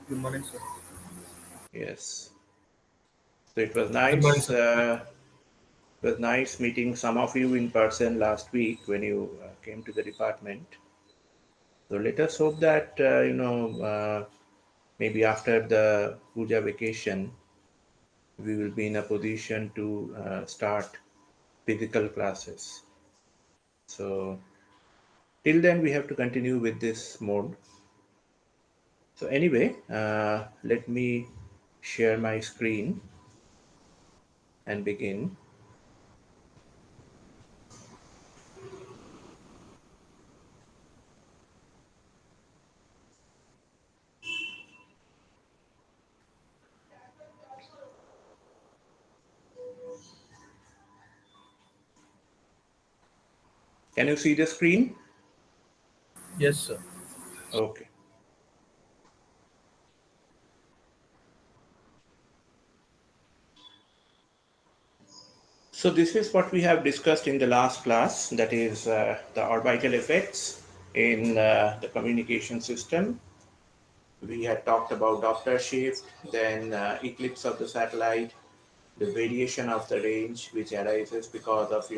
Good morning, sir. Yes. So it was Good morning, nice. sir. It was nice meeting some of you in person last week when you came to the department. So let us hope that maybe after the puja vacation we will be in a position to start physical classes. So till then we have to continue with this mode. So anyway, let me share my screen and begin. Can you see the screen? Yes, sir. Okay. So this is what we have discussed in the last class, that is the orbital effects in the communication system. We had talked about Doppler shift, then eclipse of the satellite, the variation of the range which arises because of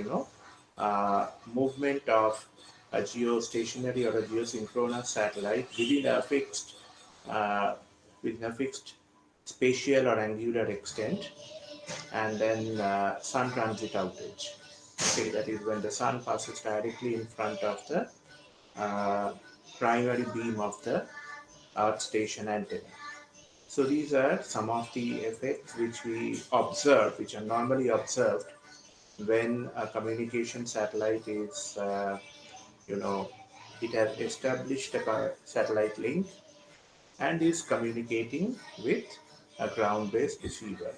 movement of a geostationary or a geosynchronous satellite uh, within a fixed spatial or angular extent, and then sun transit outage. Okay, that is when the sun passes directly in front of the uh, primary beam of the Earth station antenna. So these are some of the effects which we observe, which are normally observed when a communication satellite is, it has established a satellite link and is communicating with a ground-based receiver.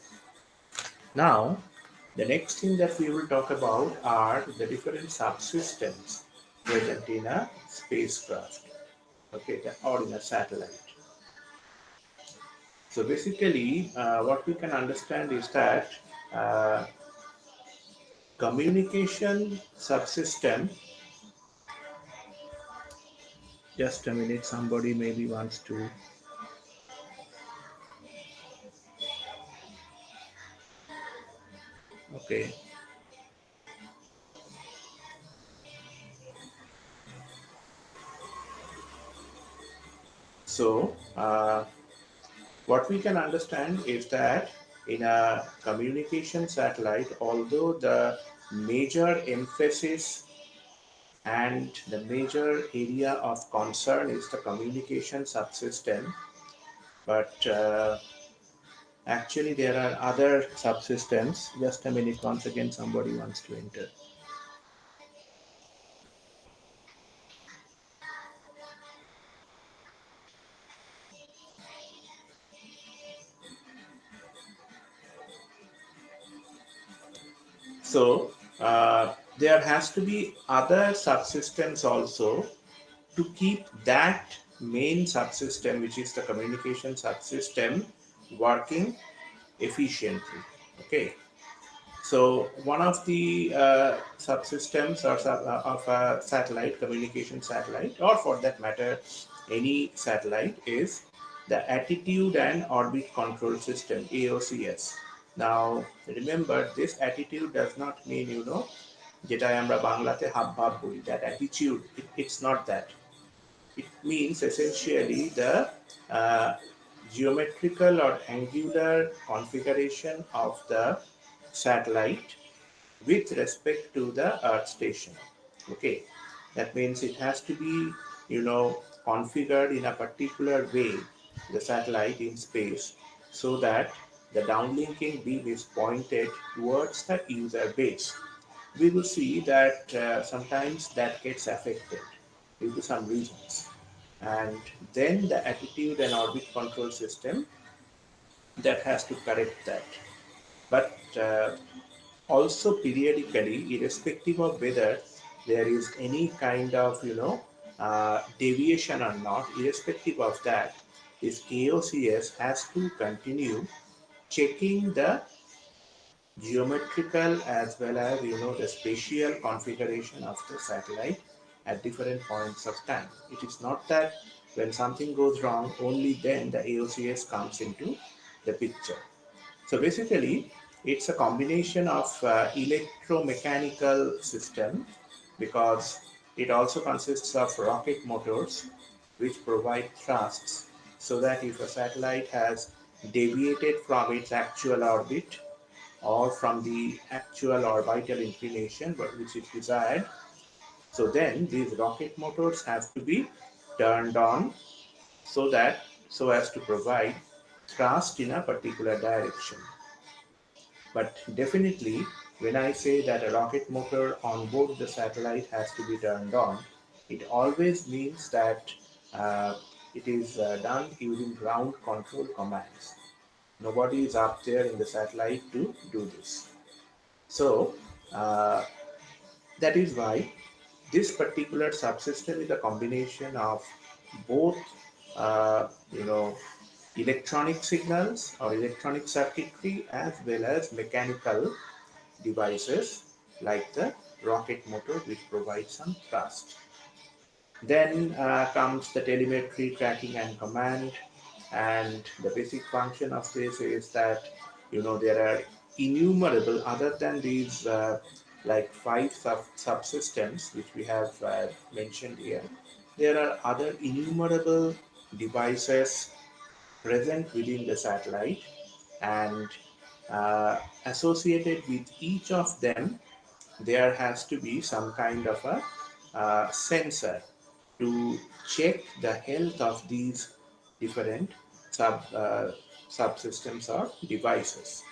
Now, the next thing that we will talk about are the different subsystems present in a spacecraft, okay, or in a satellite. So basically, what we can understand is that uh, communication subsystem. Just a minute, somebody maybe wants to. Okay, so what we can understand is that in a communication satellite, although the major emphasis and the major area of concern is the communication subsystem, but actually there are other subsystems. Just a minute, once again somebody wants to enter. So there has to be other subsystems also to keep that main subsystem, which is the communication subsystem, working efficiently. Okay. So one of the subsystems of a satellite, communication satellite, or for that matter, any satellite, is the attitude and orbit control system, AOCS. Now remember, this attitude does not mean যেটা আমরা বাংলাতে hub ভাব বলি, that attitude, it's not that. It means essentially the uh, geometrical or angular configuration of the satellite with respect to the Earth station. Okay, that means it has to be, configured in a particular way, the satellite in space, so that the downlinking beam is pointed towards the user base. We will see that sometimes that gets affected due to some reasons. And then the attitude and orbit control system that has to correct that. But also periodically, irrespective of whether there is any kind of deviation or not, irrespective of that, this AOCS has to continue checking the geometrical as well as the spatial configuration of the satellite at different points of time. It is not that When something goes wrong, only then the AOCS comes into the picture. So basically, it's a combination of electromechanical system, because it also consists of rocket motors which provide thrusts, so that if a satellite has deviated from its actual orbit or from the actual orbital inclination but which is desired, so then these rocket motors have to be turned on, so as to provide thrust in a particular direction. But definitely, when I say that a rocket motor on board the satellite has to be turned on, it always means that it is done using ground control commands. Nobody is up there in the satellite to do this. So uh, that is why this particular subsystem is a combination of both, you know, electronic signals or electronic circuitry as well as mechanical devices like the rocket motor which provides some thrust. Then comes the telemetry, tracking, and command. And the basic function of this is that there are innumerable, other than these like five subsystems which we have mentioned here. There are other innumerable devices present within the satellite, and associated with each of them there has to be some kind of a sensor to check the health of these different subsystems or devices.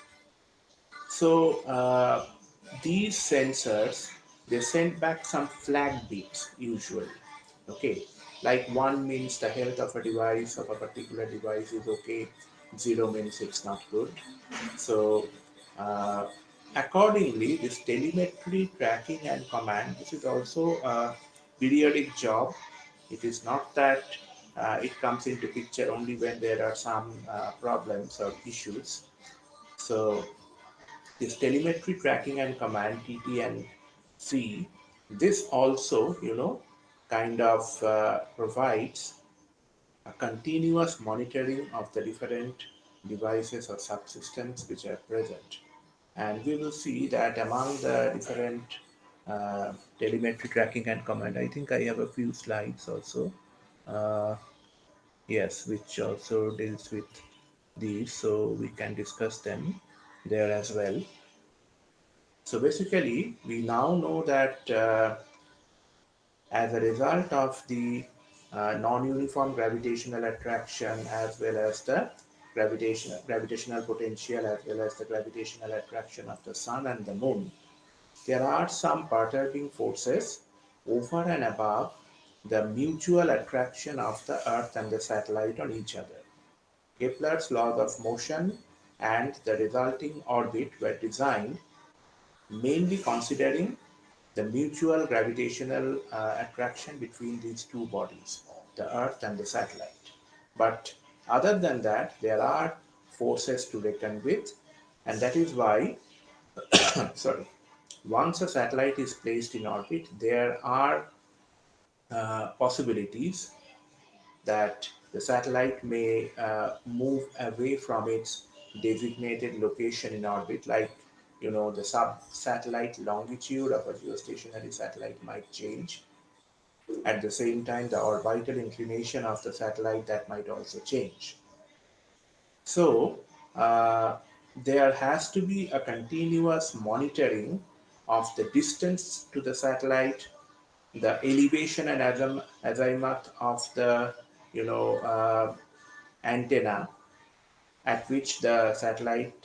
So these sensors, they send back some flag beeps usually. Okay, like one means the health of a device, of a particular device is okay. Zero means it's not good. So uh, accordingly, this telemetry tracking and command, this is also a periodic job. It is not that it comes into picture only when there are some problems or issues. So this telemetry tracking and command TT and C, this also kind of provides a continuous monitoring of the different devices or subsystems which are present. And we will see that among the different telemetry tracking and command, I think I have a few slides also. Uh, yes, which also deals with these, so we can discuss them there as well. So basically, we now know that as a result of the non-uniform gravitational attraction as well as the gravitational potential as well as the gravitational attraction of the sun and the moon, there are some perturbing forces over and above the mutual attraction of the earth and the satellite on each other. Kepler's laws of motion and the resulting orbit were designed mainly considering the mutual gravitational attraction between these two bodies, the Earth and the satellite. But other than that, there are forces to reckon with, and that is why, sorry, once a satellite is placed in orbit, there are possibilities that the satellite may move away from its designated location in orbit, like the sub-satellite longitude of a geostationary satellite might change. At the same time, the orbital inclination of the satellite, that might also change. So there has to be a continuous monitoring of the distance to the satellite, the elevation and azimuth of the antenna at which the satellite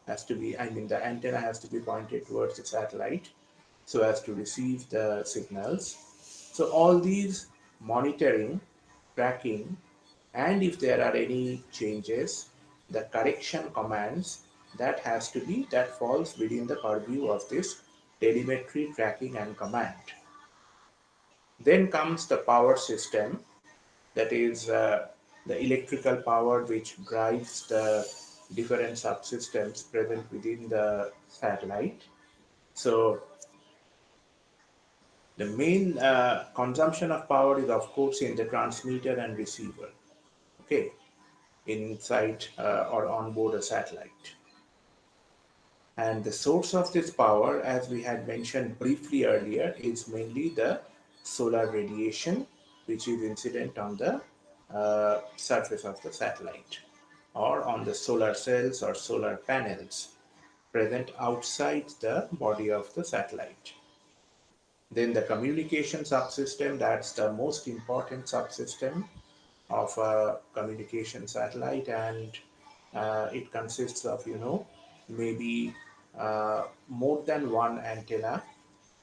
has to be, I mean, the antenna has to be pointed towards the satellite so as to receive the signals. So all these monitoring, tracking, and if there are any changes, the correction commands, that falls within the purview of this telemetry, tracking, and command. Then comes the power system, that is the electrical power which drives the different subsystems present within the satellite. So The main consumption of power is, of course, in the transmitter and receiver. Okay, inside or on board a satellite. And the source of this power, as we had mentioned briefly earlier, is mainly the solar radiation, which is incident on the surface of the satellite or on the solar cells or solar panels present outside the body of the satellite. Then the communication subsystem, that's the most important subsystem of a communication satellite, and it consists of, maybe more than one antenna,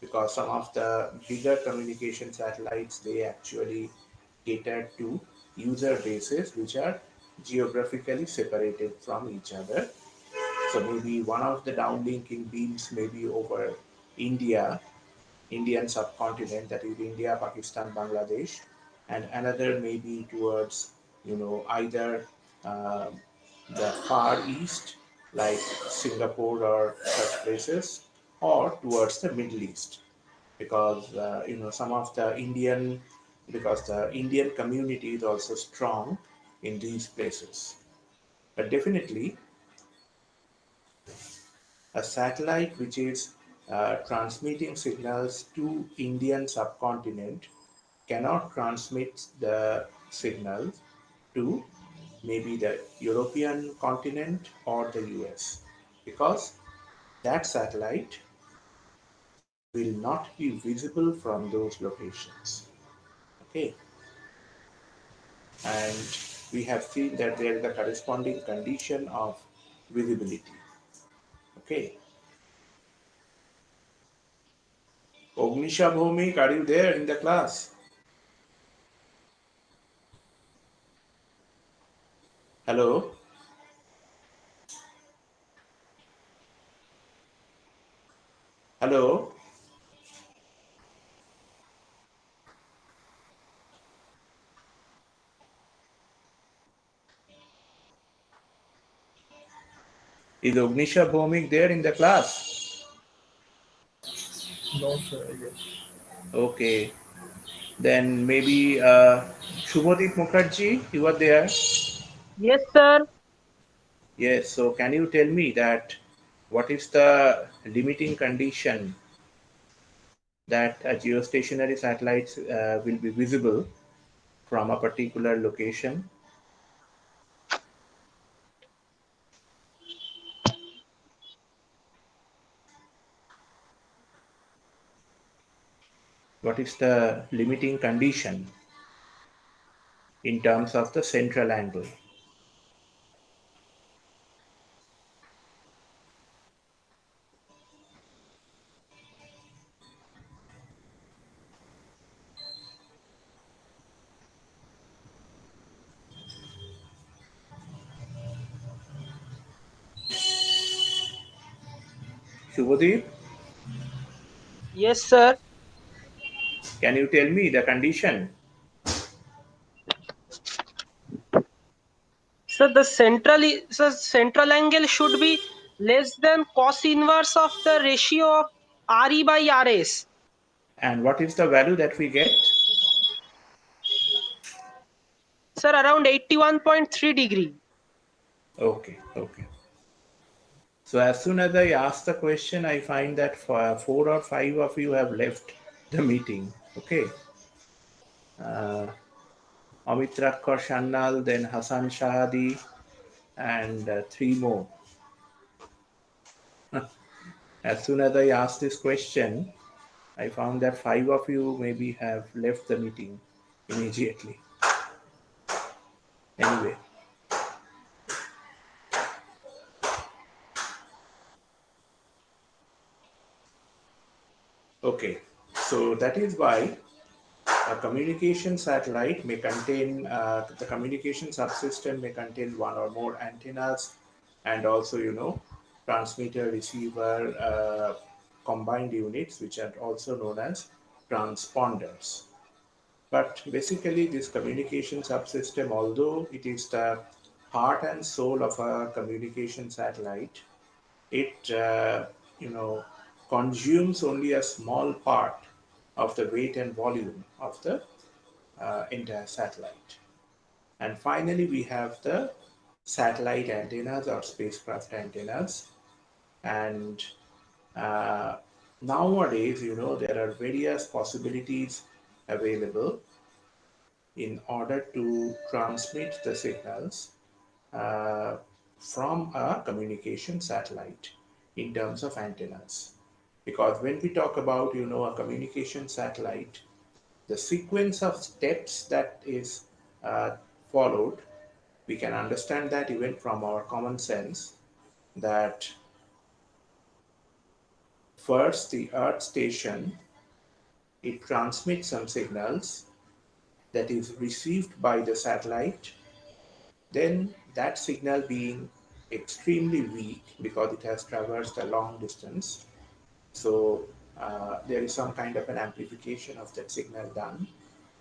because some of the bigger communication satellites, they actually cater to user bases which are geographically separated from each other. So maybe one of the downlinking beams may be over India, Indian subcontinent, that is India, Pakistan, Bangladesh, and another may be towards, either uh, the far east, like Singapore or such places, or towards the Middle East, because some of the Indian, because the Indian community is also strong in these places. But definitely, a satellite which is transmitting signals to Indian subcontinent cannot transmit the signals to maybe the European continent or the US, because that satellite will not be visible from those locations. Okay, and we have seen that there is a corresponding condition of visibility. Okay, Ognisha Bhomik, are you there in the class? Hello, hello. Is Ognisha Bhomik there in the class? No, sir. Yes. Okay, then maybe Shubhadeep Mukherjee, you are there. Yes, sir. Yes, so can you tell me that what is the limiting condition that a geostationary satellites will be visible from a particular location? What is the limiting condition in terms of the central angle? Shubhadeep, Yes, sir. can you tell me the condition? So central angle should be less than cos inverse of the ratio of RE by RS. And what is the value that we get? Sir, around 81.3 degree. Okay, okay. So as soon as I ask the question, I find that four or five of you have left the meeting. Okay. Uh, Amit Rakkar Shannal, then Hassan Shahadi, and three more. As soon as I asked this question, I found that five of you maybe have left the meeting immediately. Anyway, okay. So that is why a communication satellite may contain, the communication subsystem may contain one or more antennas, and also, transmitter, receiver, combined units, which are also known as transponders. But basically, this communication subsystem, although it is the heart and soul of a communication satellite, it, you know, consumes only a small part of the weight and volume of the entire satellite. And finally, we have the satellite antennas or spacecraft antennas. And uh, nowadays, there are various possibilities available in order to transmit the signals uh, from a communication satellite in terms of antennas. Because when we talk about, a communication satellite, the sequence of steps that is uh, followed, we can understand that even from our common sense, that first the Earth station, it transmits some signals that is received by the satellite. Then that signal being extremely weak because it has traversed a long distance, so there is some kind of an amplification of that signal done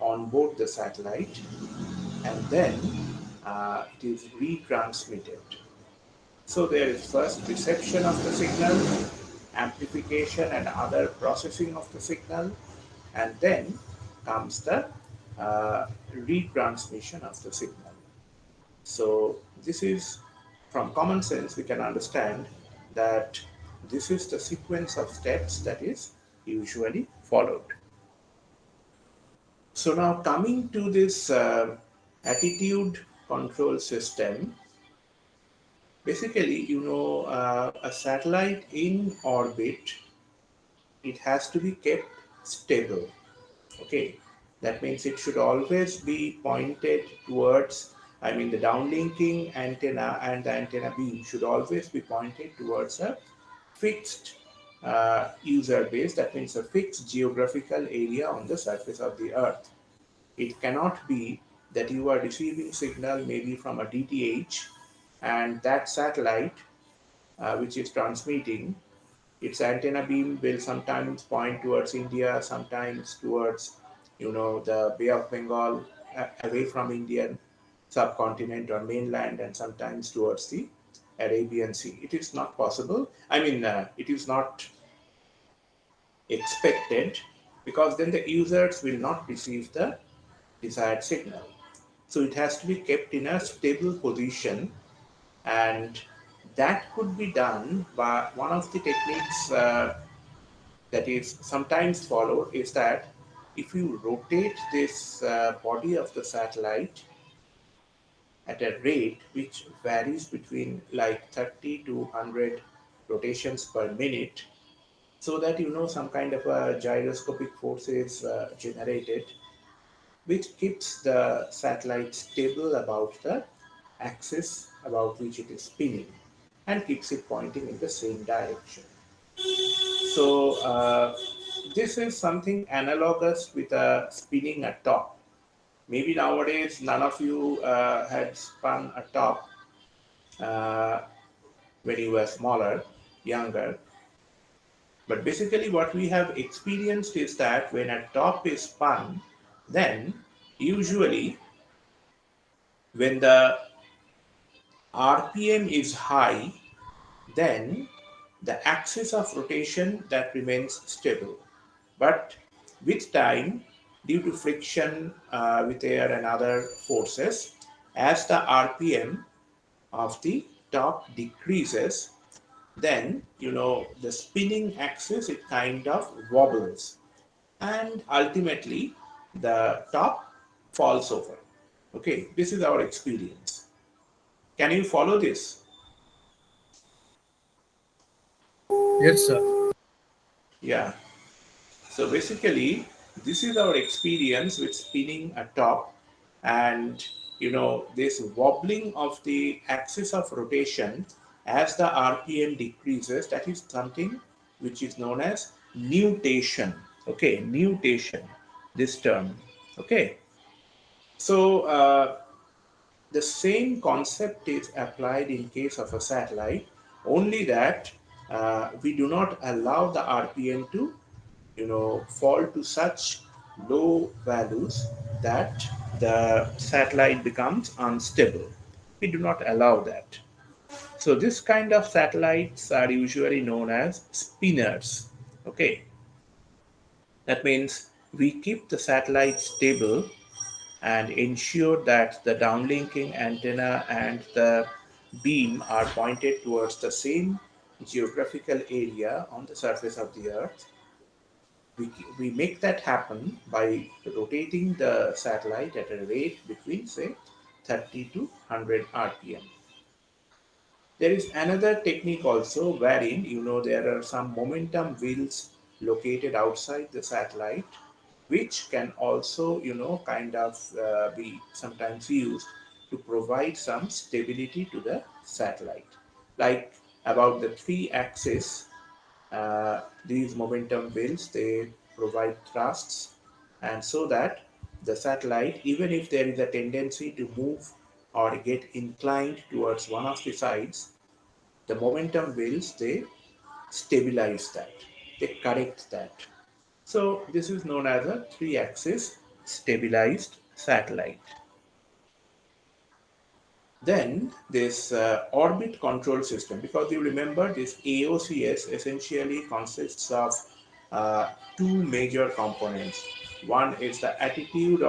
on board the satellite, and then it is retransmitted. So there is first reception of the signal, amplification and other processing of the signal, and then comes the retransmission of the signal. So this is, from common sense, we can understand that this is the sequence of steps that is usually followed. So now coming to this attitude control system, basically, a satellite in orbit, it has to be kept stable. Okay, that means it should always be pointed towards, I mean, the downlinking antenna and the antenna beam should always be pointed towards a fixed user base. That means a fixed geographical area on the surface of the Earth. It cannot be that you are receiving signal maybe from a DTH, and that satellite which is transmitting, its antenna beam will sometimes point towards India, sometimes towards, the Bay of Bengal, away from Indian subcontinent or mainland, and sometimes towards the Arabian Sea. It is not possible. I mean, it is not expected, because then the users will not receive the desired signal. So it has to be kept in a stable position, and that could be done by one of the techniques that is sometimes followed is that if you rotate this body of the satellite at a rate which varies between like 30 to 100 rotations per minute, so that some kind of a gyroscopic force is generated, which keeps the satellite stable about the axis about which it is spinning, and keeps it pointing in the same direction. So this is something analogous with a spinning a top. Maybe nowadays none of you had spun a top uh, when you were smaller, younger. But basically, what we have experienced is that when a top is spun, then usually when the RPM is high, then the axis of rotation that remains stable. But with time, due to friction with air and other forces, as the RPM of the top decreases, then the spinning axis, it kind of wobbles, and ultimately the top falls over. Okay, this is our experience. Can you follow this? Yes, sir. Yeah. So basically, this is our experience with spinning a top, and this wobbling of the axis of rotation as the RPM decreases. That is something which is known as nutation. Okay, nutation. This term. Okay. So the same concept is applied in case of a satellite, only that we do not allow the RPM to fall to such low values that the satellite becomes unstable. We do not allow that. So this kind of satellites are usually known as spinners. Okay. That means we keep the satellite stable and ensure that the downlinking antenna and the beam are pointed towards the same geographical area on the surface of the earth. We make that happen by rotating the satellite at a rate between, say, 30 to 100 rpm. There is another technique also wherein there are some momentum wheels located outside the satellite, which can also kind of be sometimes used to provide some stability to the satellite. Like about the three axis, these momentum wheels, they provide thrusts, and so that the satellite, even if there is a tendency to move or get inclined towards one of the sides, the momentum wheels, they stabilize that, they correct that. So this is known as a three-axis stabilized satellite. Then this orbit control system, because you remember this AOCS essentially consists of uh, two major components. One is the attitude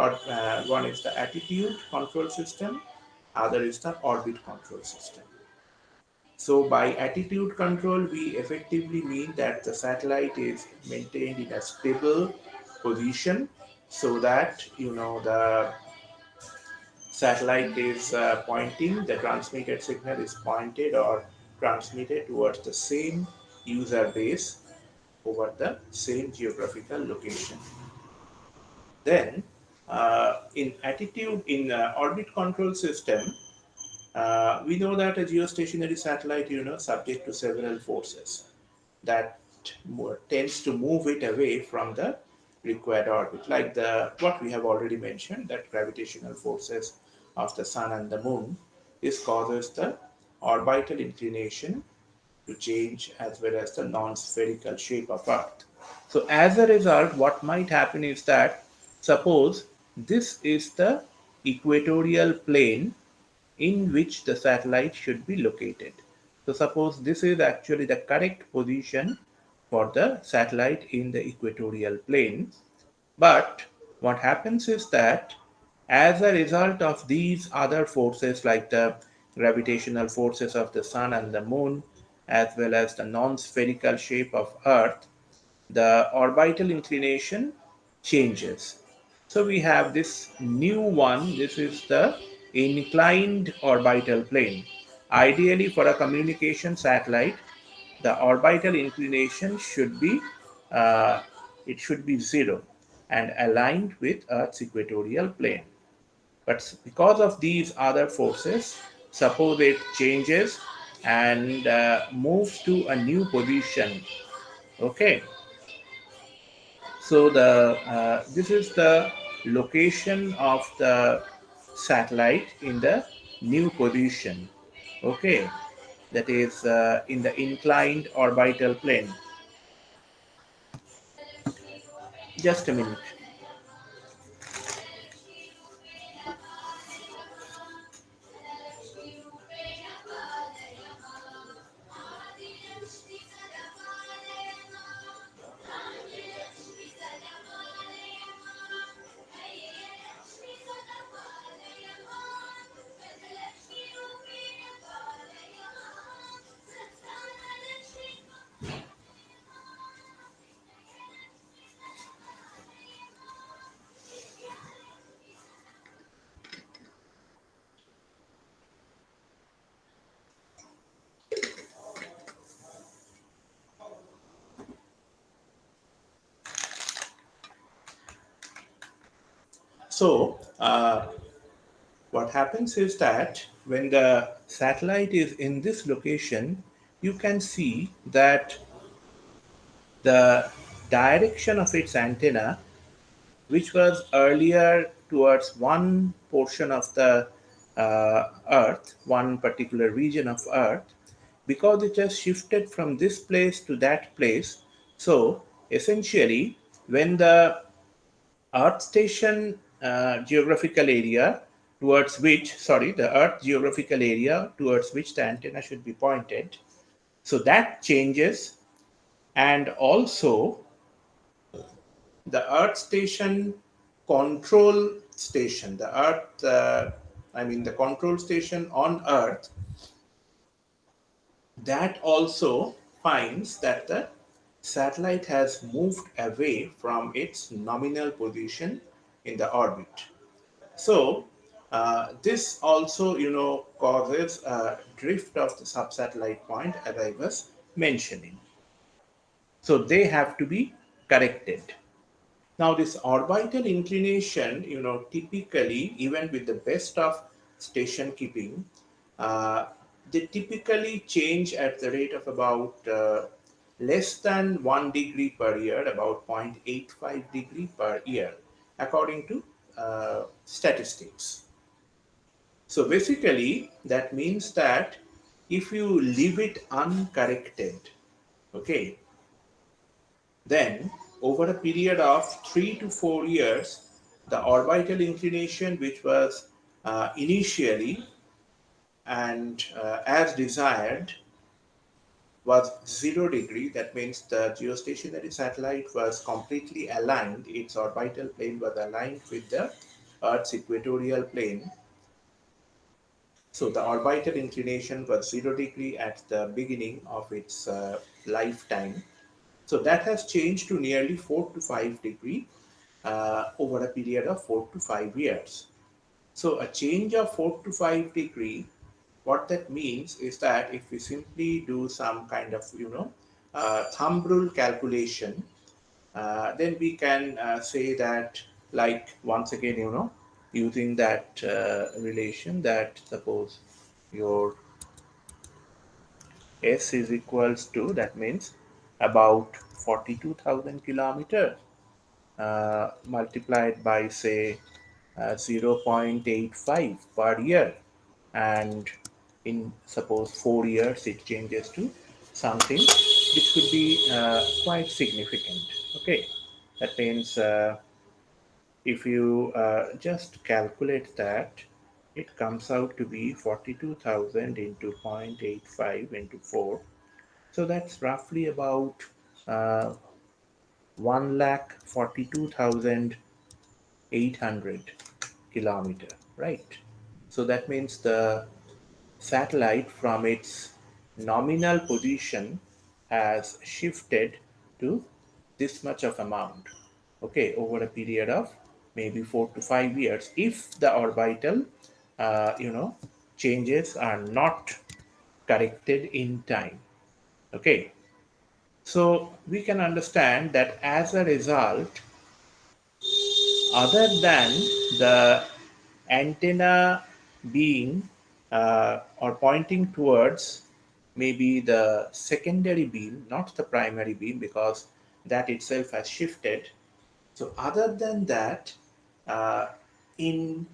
control system, other is the orbit control system. So by attitude control, we effectively mean that the satellite is maintained in a stable position so that the satellite is pointing, the transmitted signal is pointed or transmitted towards the same user base over the same geographical location. Then in orbit control system, we know that a geostationary satellite, subject to several forces that tends to move it away from the required orbit, like the what we have already mentioned, that gravitational forces of the sun and the moon. This causes the orbital inclination to change as well as the non-spherical shape of Earth. So as a result, what might happen is that suppose this is the equatorial plane in which the satellite should be located. So suppose this is actually the correct position for the satellite in the equatorial plane. But what happens is that as a result of these other forces like the gravitational forces of the sun and the moon, as well as the non-spherical shape of Earth, the orbital inclination changes. So we have this new one. This is the inclined orbital plane. Ideally, for a communication satellite, the orbital inclination should be uh, it should be zero and aligned with Earth's equatorial plane. But because of these other forces, suppose it changes and moves to a new position. Okay, so the this is the location of the satellite in the new position. Okay, that is in the inclined orbital plane. Just a minute. So what happens is that when the satellite is in this location, you can see that the direction of its antenna, which was earlier towards one portion of the Earth, one particular region of Earth, because it has shifted from this place to that place. So essentially, when the Earth station geographical area the Earth geographical area towards which the antenna should be pointed, so that changes, and also the Earth station control station, the Earth, I mean, the control station on Earth, that also finds that the satellite has moved away from its nominal position in the orbit. So this also, causes a drift of the subsatellite point, as I was mentioning. So they have to be corrected. Now, this orbital inclination, typically, even with the best of station keeping, uh, they typically change at the rate of about less than 1 degree per year, about 0.85 degree per year, according to statistics. So basically, that means that if you leave it uncorrected, okay, then over a period of 3 to 4 years, the orbital inclination, which was initially and as desired, was 0 degree. That means the geostationary satellite was completely aligned. Its orbital plane was aligned with the Earth's equatorial plane. So the orbital inclination was 0 degree at the beginning of its lifetime. So that has changed to nearly 4 to 5 degree over a period of 4 to 5 years. So a change of 4 to 5 degree, what that means is that if we simply do some kind of, thumb rule calculation, then we can say that, like, once again, using that relation, that suppose your S is equals to, that means about 42,000 kilometers multiplied by, say, 0.85 per year, and in suppose 4 years it changes to something which could be quite significant. Okay, that means if you just calculate that, it comes out to be 42,000 into 0.85 into 4. So that's roughly about uh, 1,42,800 kilometer, right? So that means the satellite from its nominal position has shifted to this much of amount, okay, over a period of maybe 4 to 5 years, if the orbital, uh, you know, changes are not corrected in time, okay. So we can understand that as a result, other than the antenna being or pointing towards maybe the secondary beam, not the primary beam, because that itself has shifted. So, other than that, uh, in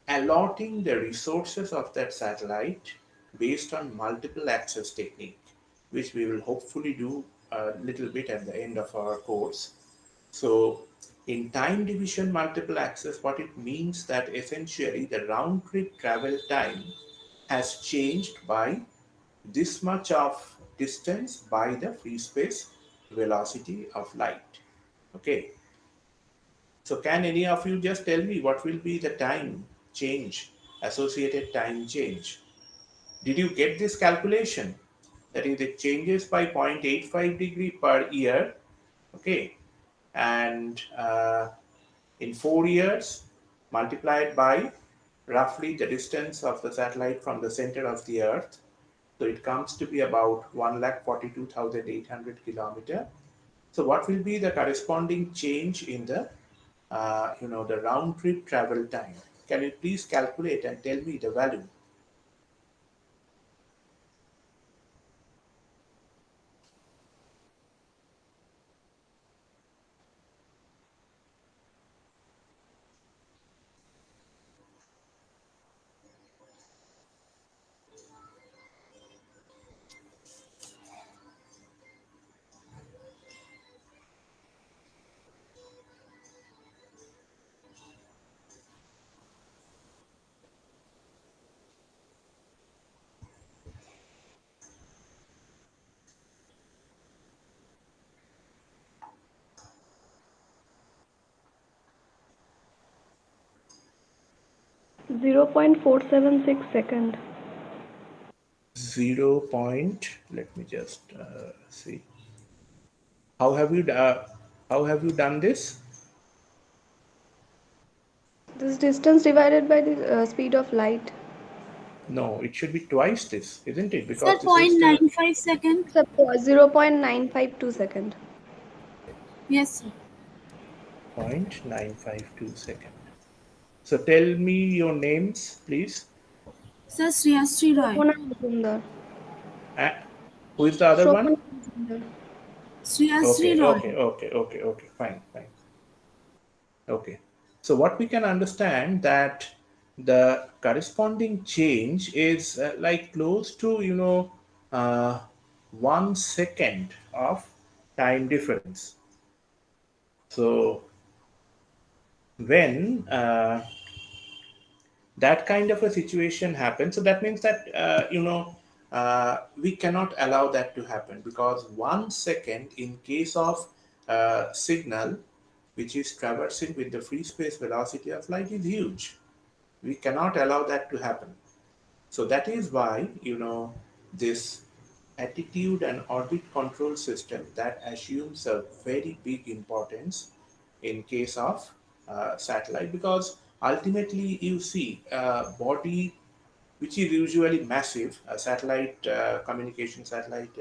allotting the resources of that satellite based on multiple access technique, which we will hopefully do a little bit at the end of our course. So in time division multiple access, what it means that essentially the round trip travel time has changed by this much of distance by the free space velocity of light. Okay. So can any of you just tell me what will be the time change, associated time change? Did you get this calculation? That is, it changes by 0.85 degree per year. Okay. And in 4 years, multiplied by roughly the distance of the satellite from the center of the Earth. So it comes to be about 1,42,800 kilometer. So what will be the corresponding change in the, the round trip travel time? Can you please calculate and tell me the value? 0.476 second. 0 point, let me just see. How have you how have you done this? This distance divided by the speed of light. No, it should be twice this, isn't it? Sir, Because this is the 0.95 second. It's a 0.952 second. Yes, sir. 0.952 second. So tell me your names, please. Sir, Sriyasri Roy. Shobana Majumdar. Uh, who is the other one? Shobana Majumdar. Sriyasri Okay, Roy. okay, okay, okay, okay. Fine, fine. Okay. So what we can understand that the corresponding change is like close to, uh, 1 second of time difference. So when that kind of a situation happens, so that means that, we cannot allow that to happen, because 1 second in case of signal which is traversing with the free space velocity of light is huge. We cannot allow that to happen. So that is why, this attitude and orbit control system that assumes a very big importance in case of satellite, because ultimately you see a body which is usually massive. A satellite, communication satellite,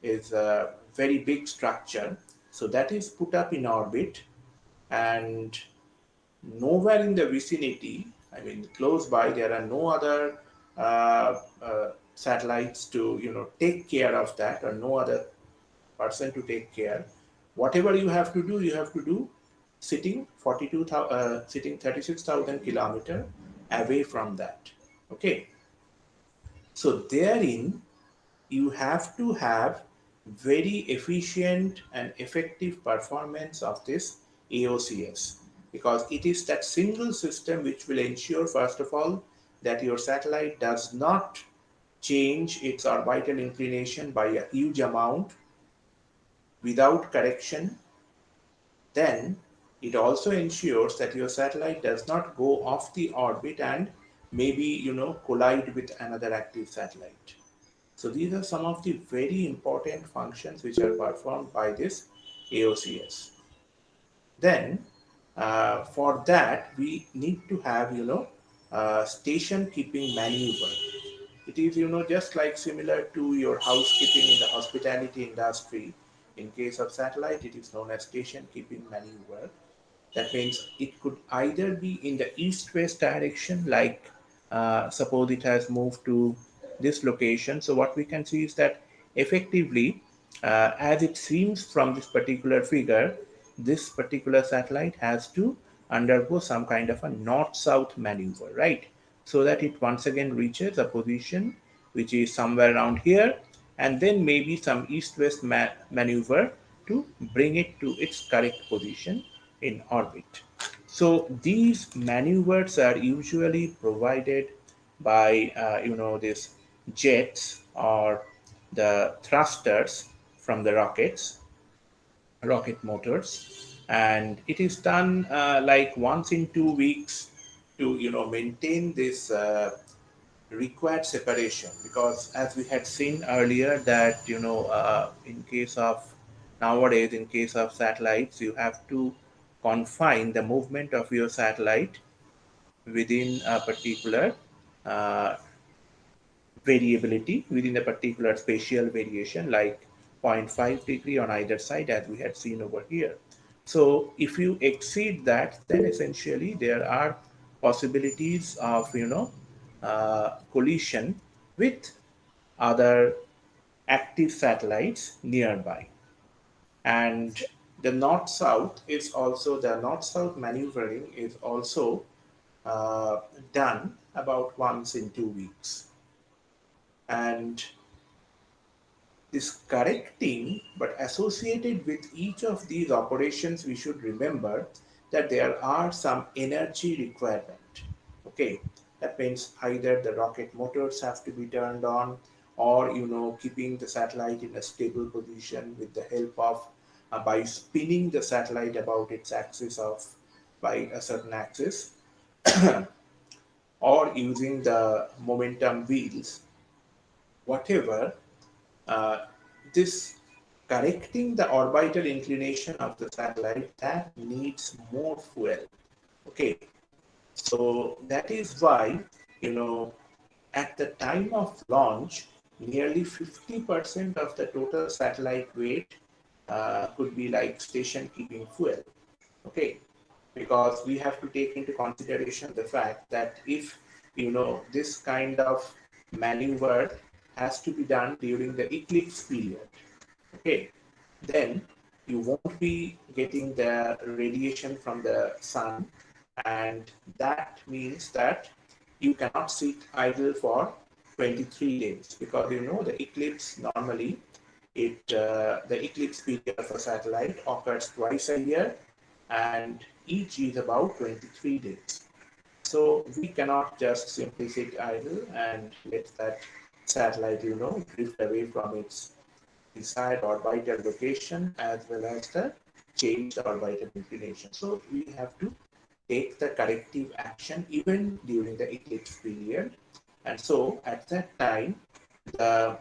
is a very big structure. So that is put up in orbit, and nowhere in the vicinity, I mean close by, there are no other uh, satellites to take care of that, or no other person to take care. Whatever you have to do, you have to do sitting 42,000, sitting 36,000 kilometer away from that. Okay, so therein you have to have very efficient and effective performance of this AOCS, because it is that single system which will ensure, first of all, that your satellite does not change its orbital inclination by a huge amount without correction. Then it also ensures that your satellite does not go off the orbit and maybe collide with another active satellite. So these are some of the very important functions which are performed by this AOCS. Then for that we need to have station keeping maneuver. It is just like similar to your housekeeping in the hospitality industry. In case of satellite, it is known as station keeping maneuver. That means it could either be in the east-west direction, like suppose it has moved to this location. So what we can see is that effectively, as it seems from this particular figure, this particular satellite has to undergo some kind of a north-south maneuver, right? So that it once again reaches a position which is somewhere around here, and then maybe some east-west maneuver to bring it to its correct position in orbit. So these maneuvers are usually provided by these jets or the thrusters from the rocket motors, and it is done like once in 2 weeks to maintain this required separation, because as we had seen earlier that in case of nowadays, in case of satellites, you have to confine the movement of your satellite within a particular uh, variability, within a particular spatial variation, like zero point 0.5 degree on either side, as we had seen over here. So if you exceed that, then essentially there are possibilities of collision with other active satellites nearby. And the north south maneuvering is also uh, done about once in 2 weeks. And this correcting, but associated with each of these operations, we should remember that there are some energy requirement. Okay, that means either the rocket motors have to be turned on, or keeping the satellite in a stable position with the help of by spinning the satellite about its axis of by a certain axis. or using the momentum wheels, whatever, uh, this correcting the orbital inclination of the satellite, that needs more fuel. Okay, so that is why, at the time of launch, nearly 50% of the total satellite weight could be like station keeping fuel. Okay, because we have to take into consideration the fact that if this kind of maneuver has to be done during the eclipse period, okay, then you won't be getting the radiation from the sun, and that means that you cannot sit idle for 23 days, because the eclipse normally, the eclipse period of a satellite occurs twice a year, and each is about 23 days. So we cannot just simply sit idle and let that satellite, drift away from its desired orbital location as well as the change the orbital inclination. So we have to take the corrective action even during the eclipse period. And so at that time, the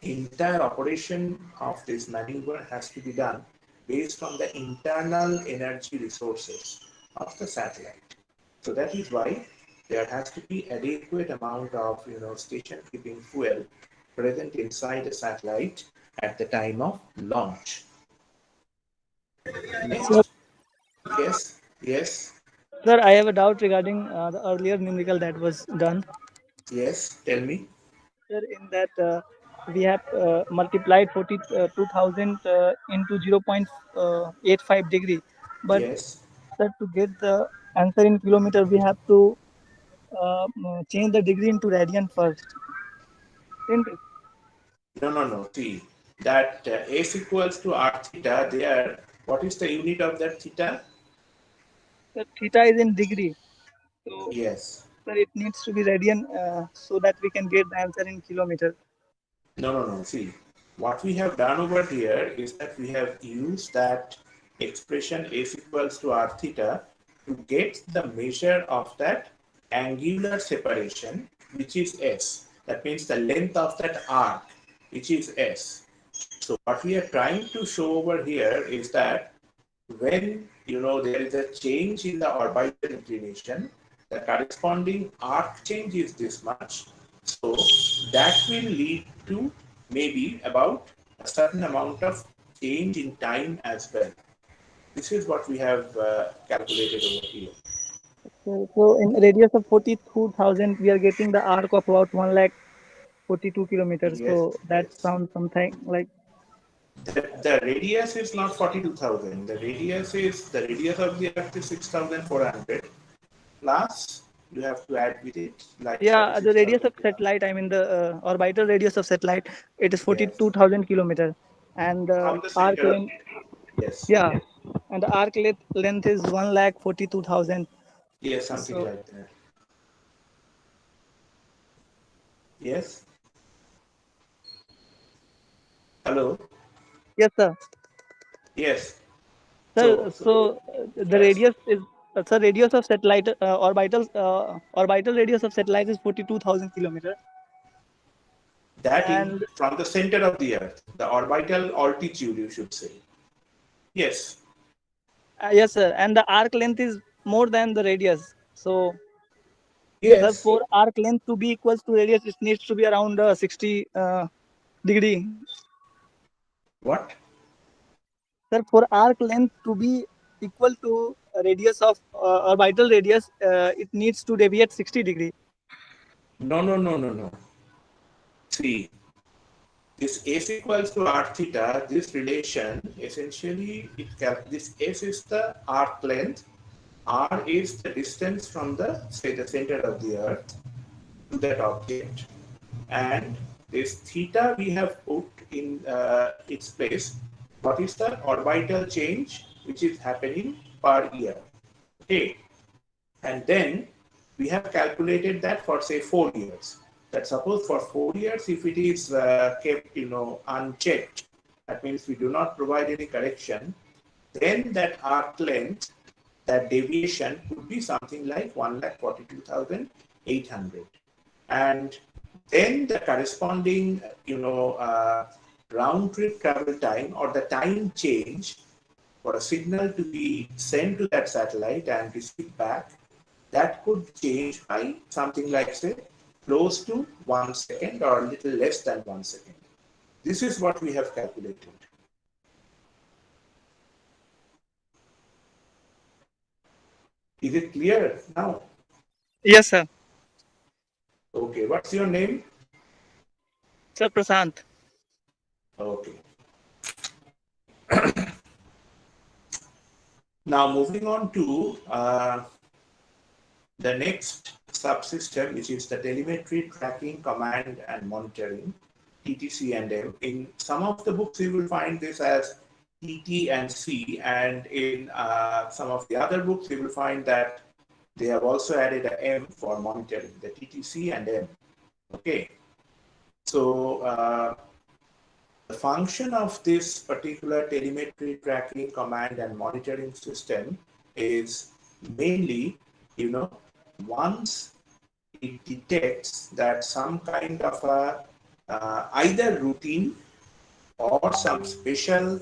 entire operation of this maneuver has to be done based on the internal energy resources of the satellite. So that is why there has to be adequate amount of station keeping fuel present inside the satellite at the time of launch. Sir, Next, yes, yes, sir, I have a doubt regarding the earlier numerical that was done. yes. Tell me. Sir, in that we have multiplied 42,000 into 0.85 degree. But Yes. sir, to get the answer in kilometer, we have to change the degree into radian first. Isn't it? No, no, no. See that S equals to R theta. There, what is the unit of that theta? Sir, theta is in degree. So, Yes. sir, it needs to be radian so that we can get the answer in kilometer. No, no, no. See, what we have done over here is that we have used that expression S equals to R theta to get the measure of that angular separation, which is S. That means the length of that arc, which is S. So what we are trying to show over here is that when there is a change in the orbital inclination, the corresponding arc change is this much. So that will lead to maybe about a certain amount of change in time as well. This is what we have calculated over here. So in radius of 42,000, we are getting the arc of about 1 lakh 42 kilometers. Yes, So that yes. sounds something like, The radius is not 42,000. The radius of the Earth is 6,400. Plus, you have to add with it like yeah, the radius 46,000 of satellite, I mean the orbital radius of satellite, it is Yes. 42,000 kilometers. And From the arc center of length, yes. yeah, and the arc length is 1 lakh 42,000. Yes, something So, like that. Yes. Hello. yes, sir. Yes. Sir, so the Yes. radius is, sir, radius of satellite, orbital radius of satellite is 42,000 kilometers. That in And from the center of the Earth, the orbital altitude, you should say. Yes. yes, sir. And the arc length is more than the radius. So, sir, Yes. for arc length to be equals to radius, it needs to be around 60 degree. What? Sir, for arc length to be equal to a radius of orbital radius, it needs to deviate 60 degree. No, no, no, no, no. See, this S equals to R theta, this relation essentially this S is the arc length, R is the distance from the say the center of the Earth to that object, and this theta we have put in its place. What is the orbital change which is happening per year? Okay, and then we have calculated that for say 4 years. That suppose for 4 years, if it is kept unchecked, that means we do not provide any correction, then that arc length, that deviation could be something like 1,42,000 800. And then the corresponding, round trip travel time or the time change for a signal to be sent to that satellite and received back, that could change by something like, say, close to 1 second or a little less than 1 second. This is what we have calculated. Is it clear now? Yes, sir. Okay, what's your name? Sir, Prasant. Okay. Now moving on to the next subsystem, which is the telemetry tracking command and monitoring, TTC and M. In some of the books, you will find this as TT and C, and in some of the other books, you will find that they have also added a M for monitoring, the TTC and M. Okay. So the function of this particular telemetry tracking command and monitoring system is mainly, once it detects that some kind of a either routine or some special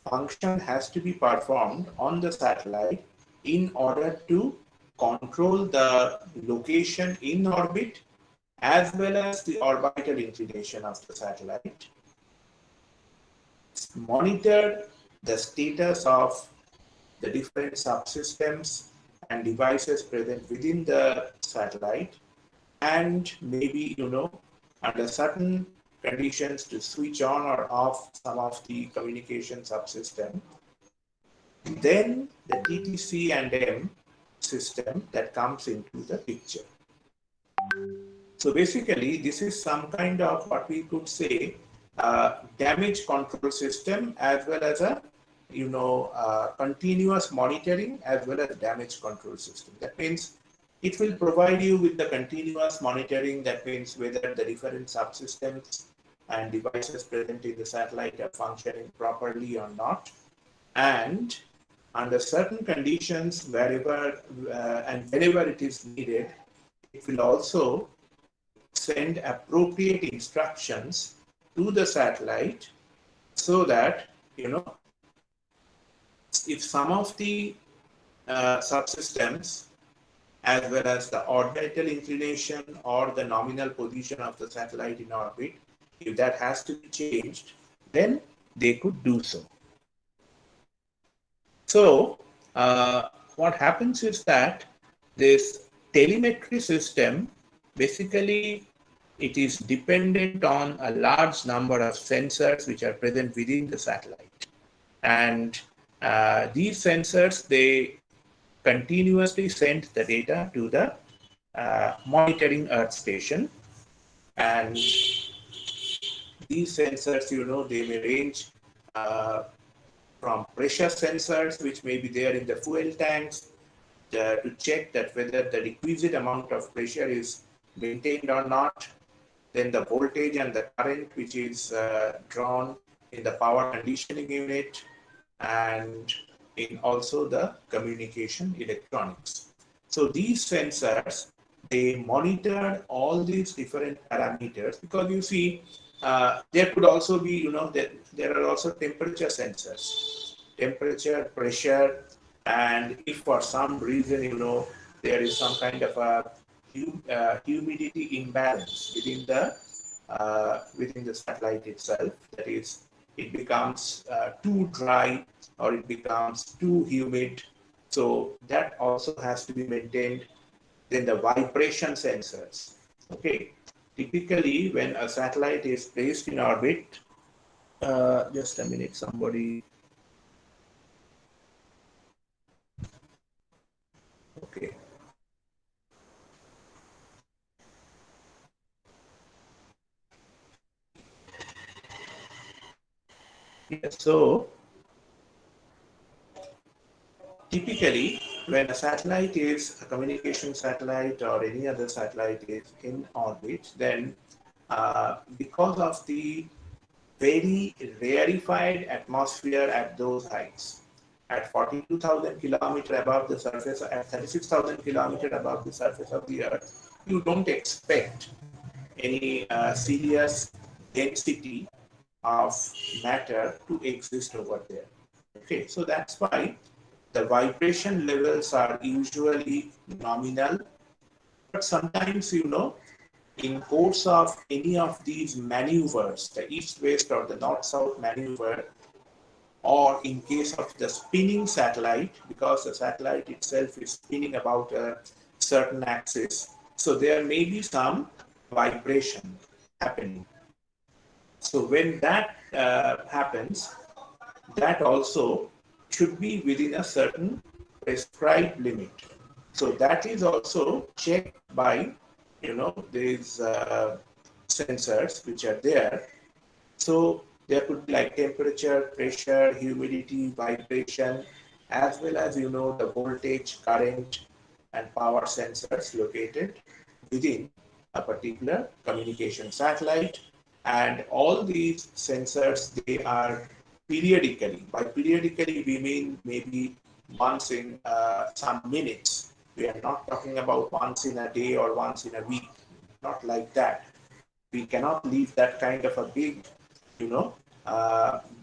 function has to be performed on the satellite in order to control the location in orbit as well as the orbital inclination of the satellite, monitor the status of the different subsystems and devices present within the satellite, and maybe, under certain conditions to switch on or off some of the communication subsystem. Then the TTC and M system that comes into the picture. So basically, this is some kind of what we could say damage control system as well as a continuous monitoring as well as damage control system. That means it will provide you with the continuous monitoring. That means whether the different subsystems and devices present in the satellite are functioning properly or not, and under certain conditions, wherever and whenever it is needed, it will also send appropriate instructions to the satellite so that, if some of the subsystems as well as the orbital inclination or the nominal position of the satellite in orbit, if that has to be changed, then they could do so. So what happens is that this telemetry system, basically it is dependent on a large number of sensors which are present within the satellite. And these sensors, they continuously send the data to the monitoring Earth station. And these sensors, they may range from pressure sensors, which may be there in the fuel tanks, to check that whether the requisite amount of pressure is maintained or not. Then the voltage and the current, which is drawn in the power conditioning unit, and in also the communication electronics. So these sensors, they monitor all these different parameters, because you see, there could also be, there are also temperature sensors, temperature, pressure, and if for some reason, there is some kind of a humidity imbalance within the satellite itself, that is, it becomes too dry or it becomes too humid, so that also has to be maintained. Then the vibration sensors. Okay, typically when a satellite is placed in orbit, just a minute, somebody. Okay. Yes, so typically, when a satellite is a communication satellite or any other satellite is in orbit, then because of the very rarefied atmosphere at those heights, at 42,000 kilometer above the surface, at 36,000 kilometer above the surface of the Earth, you don't expect any serious density of matter to exist over there. Okay, so that's why the vibration levels are usually nominal, but sometimes, in course of any of these maneuvers, the east-west or the north-south maneuver, or in case of the spinning satellite, because the satellite itself is spinning about a certain axis, so there may be some vibration happening. So when that happens, that also should be within a certain prescribed limit. So that is also checked by, these sensors which are there. So there could be like temperature, pressure, humidity, vibration, as well as, the voltage, current, and power sensors located within a particular communication satellite. And all these sensors, they are periodically, by periodically we mean maybe once in some minutes. We are not talking about once in a day or once in a week, not like that. We cannot leave that kind of a you know,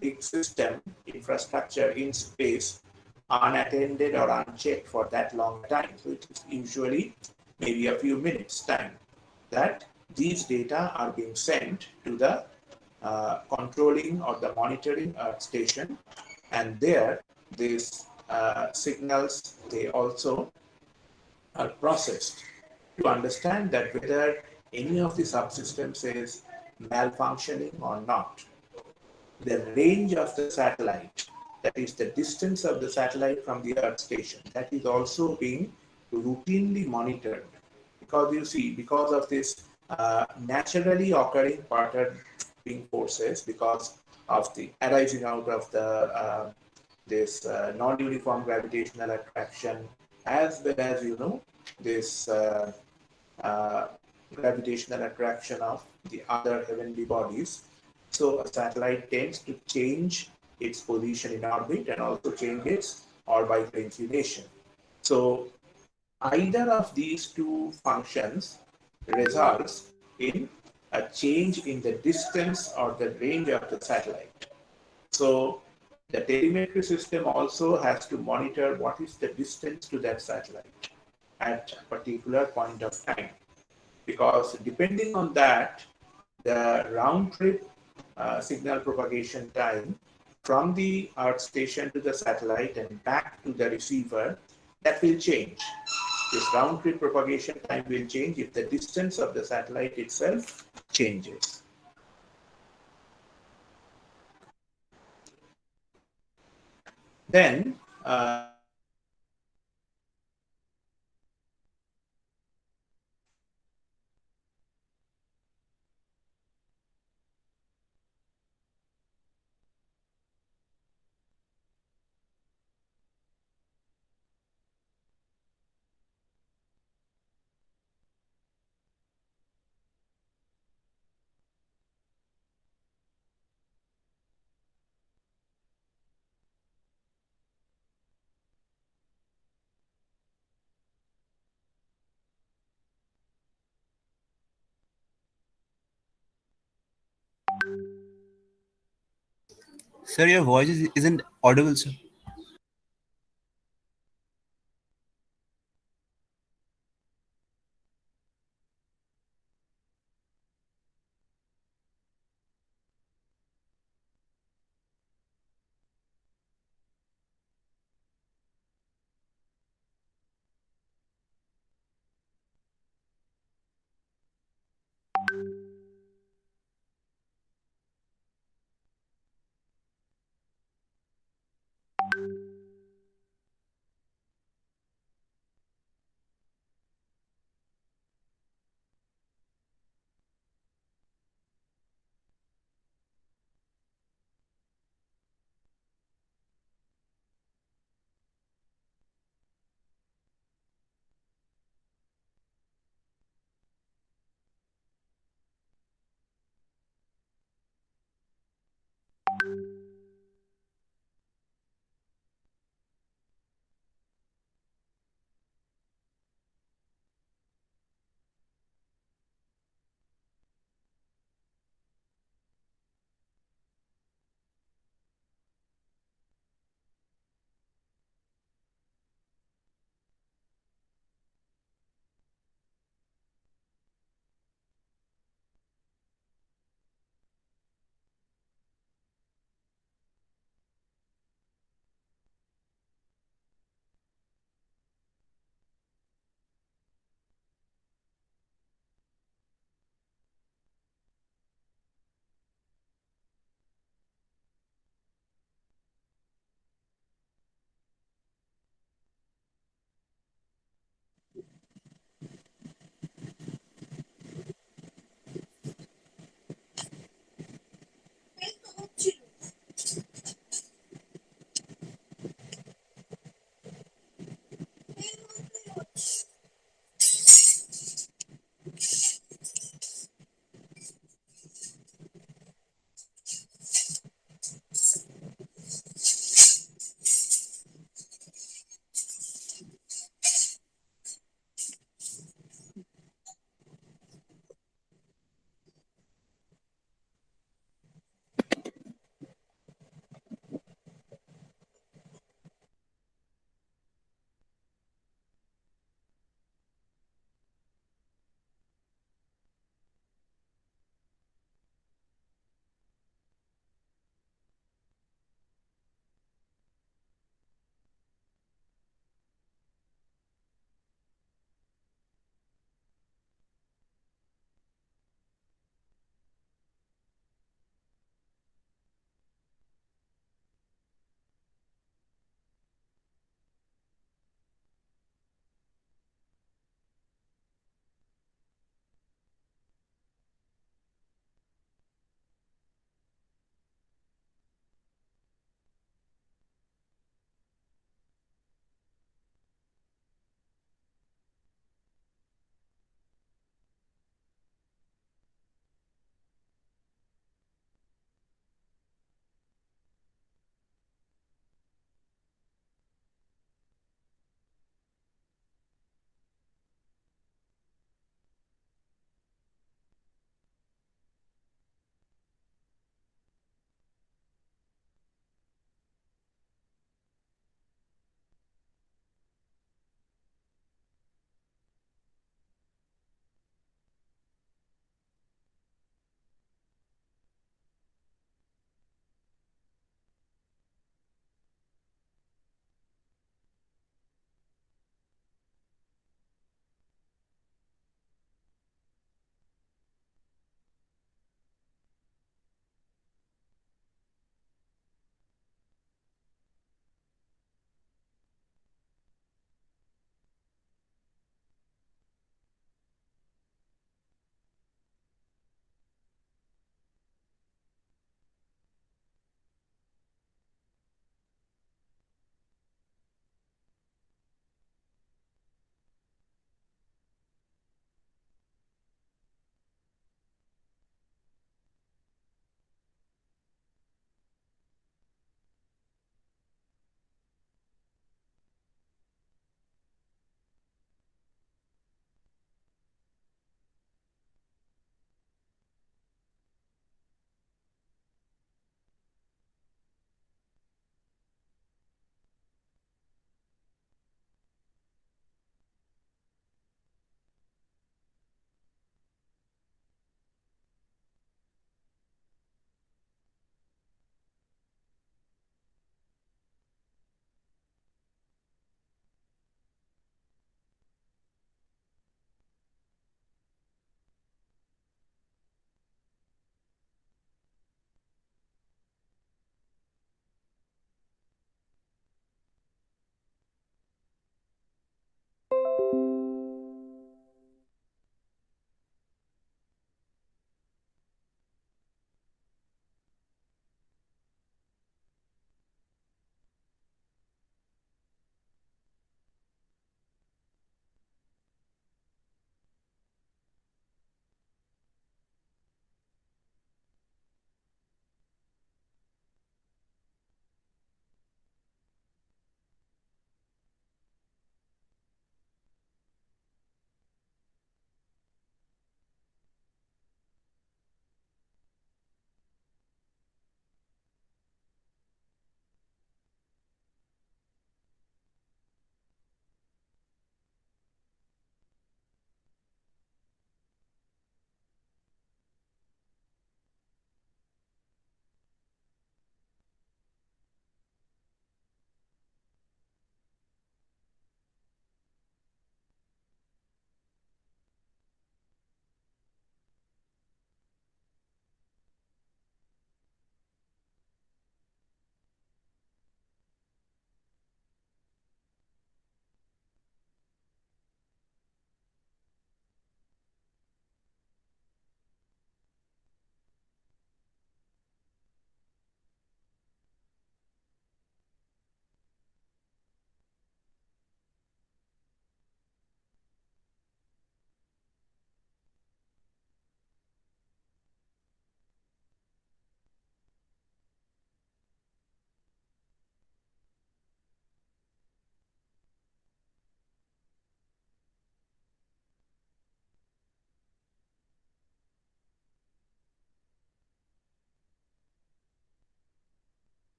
big system infrastructure in space unattended or unchecked for that long time. So it is usually maybe a few minutes time that these data are being sent to the controlling or the monitoring station, and there these signals, they also are processed to understand that whether any of the subsystems is malfunctioning or not. The range of the satellite, that is the distance of the satellite from the Earth station, that is also being routinely monitored. Because you see, because of this naturally occurring perturbing forces, because of the arising out of the this non-uniform gravitational attraction, as well as, this uh, gravitational attraction of the other heavenly bodies. So a satellite tends to change its position in orbit and also change its orbital inclination. So either of these two functions results in a change in the distance or the range of the satellite. So the telemetry system also has to monitor what is the distance to that satellite at a particular point of time, because depending on that, the round trip signal propagation time from the Earth station to the satellite and back to the receiver, that will change. This round trip propagation time will change if the distance of the satellite itself changes. Then Sir, your voice isn't audible, sir.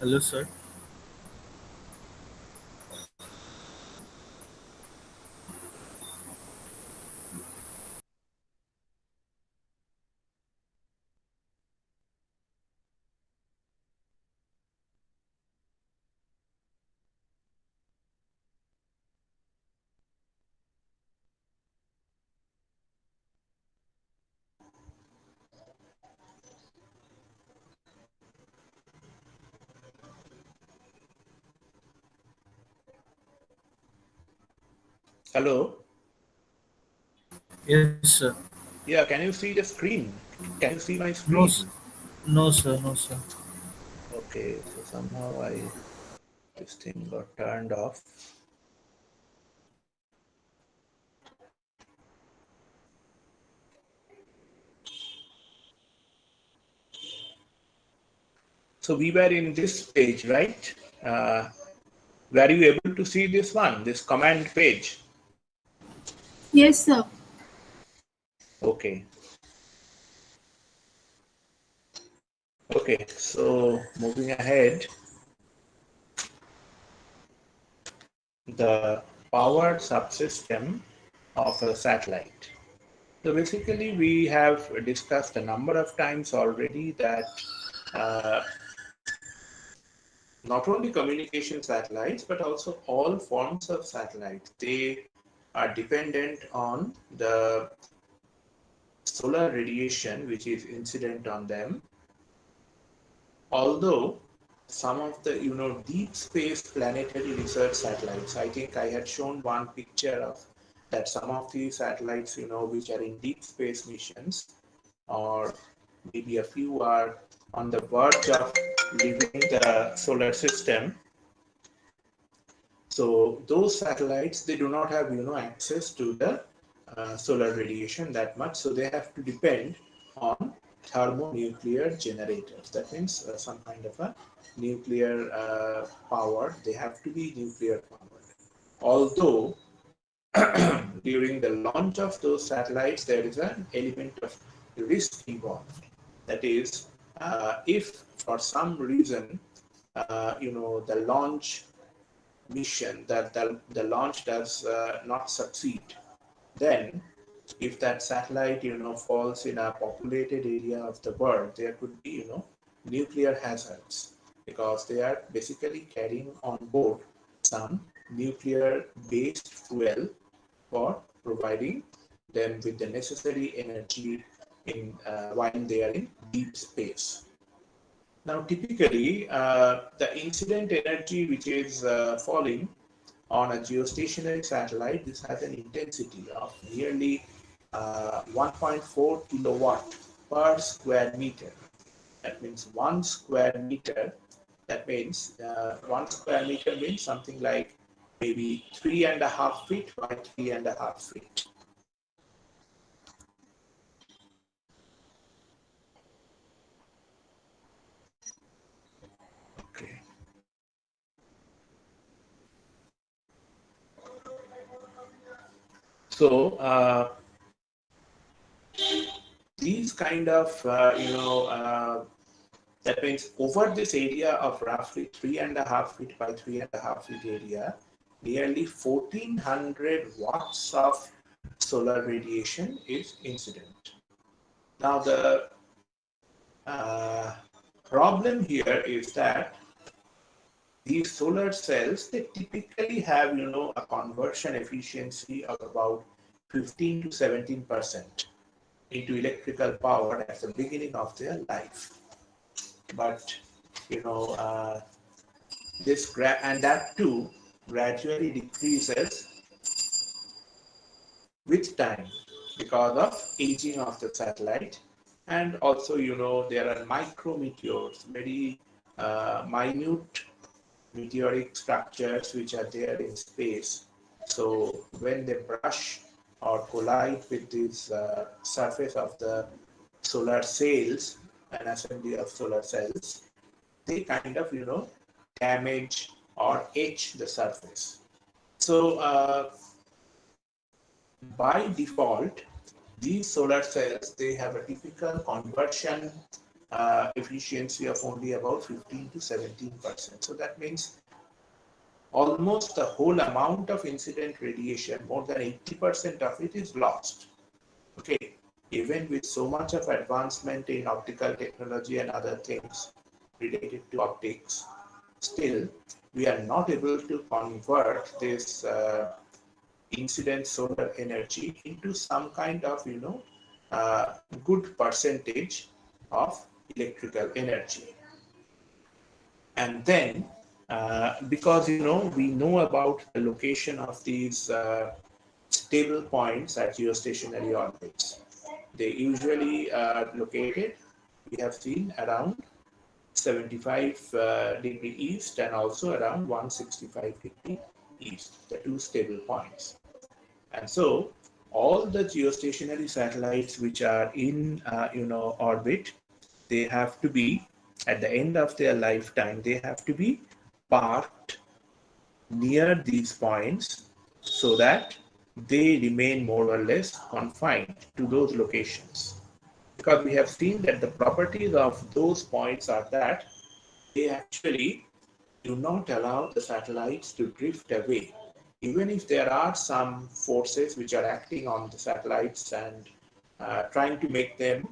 Hello, sir. Hello? Yes, sir. Yeah, can you see the screen? Can you see my No, s- screen? no, sir. No, sir. Okay, so somehow this thing got turned off. So we were in this page, right? Were you able to see this one, this command page? Yes, sir. Okay. Okay, so moving ahead, the power subsystem of a satellite. So basically, we have discussed a number of times already that uh, not only communication satellites, but also all forms of satellites, they are dependent on the solar radiation which is incident on them. Although some of the deep space planetary research satellites, I think I had shown one picture of that some of these satellites which are in deep space missions, or maybe a few are on the verge of leaving the solar system. So those satellites, they do not have access to the solar radiation that much, so they have to depend on thermonuclear generators. That means some kind of a nuclear power. They have to be nuclear powered. Although during the launch of those satellites, there is an element of risk involved. That is, if for some reason the launch mission, that the launch does not succeed, then if that satellite falls in a populated area of the world, there could be nuclear hazards, because they are basically carrying on board some nuclear based fuel for providing them with the necessary energy in while they are in deep space. Now, typically, the incident energy which is falling on a geostationary satellite, this has an intensity of nearly 1.4 kilowatt per square meter. That means 1 square meter. That means 1 square meter means something like maybe 3.5 feet by 3.5 feet. Okay. So these kind of that means over this area of roughly 3.5 feet by 3.5 feet area, nearly 1400 watts of solar radiation is incident. Now the uh, problem here is that these solar cells, they typically have a conversion efficiency of about 15 to 17% into electrical power at the beginning of their life. But you know uh, and that too gradually decreases with time because of aging of the satellite. And also there are micrometeors, very minute meteoric structures which are there in space. So when they brush or collide with this surface of the solar cells, an assembly of solar cells, they kind of damage or etch the surface. So by default, these solar cells, they have a typical conversion efficiency of only about 15 to 17%. So that means almost the whole amount of incident radiation, more than 80% of it is lost. Okay, even with so much of advancement in optical technology and other things related to optics, still we are not able to convert this incident solar energy into some kind of good percentage of electrical energy. And then because we know about the location of these stable points at geostationary orbits, they usually are located, we have seen, around 75 degree east and also around 165 degree east, the two stable points. And so all the geostationary satellites which are in orbit, they have to be, at the end of their lifetime, they have to be parked near these points so that they remain more or less confined to those locations. Because we have seen that the properties of those points are that they actually do not allow the satellites to drift away. Even if there are some forces which are acting on the satellites and trying to make them,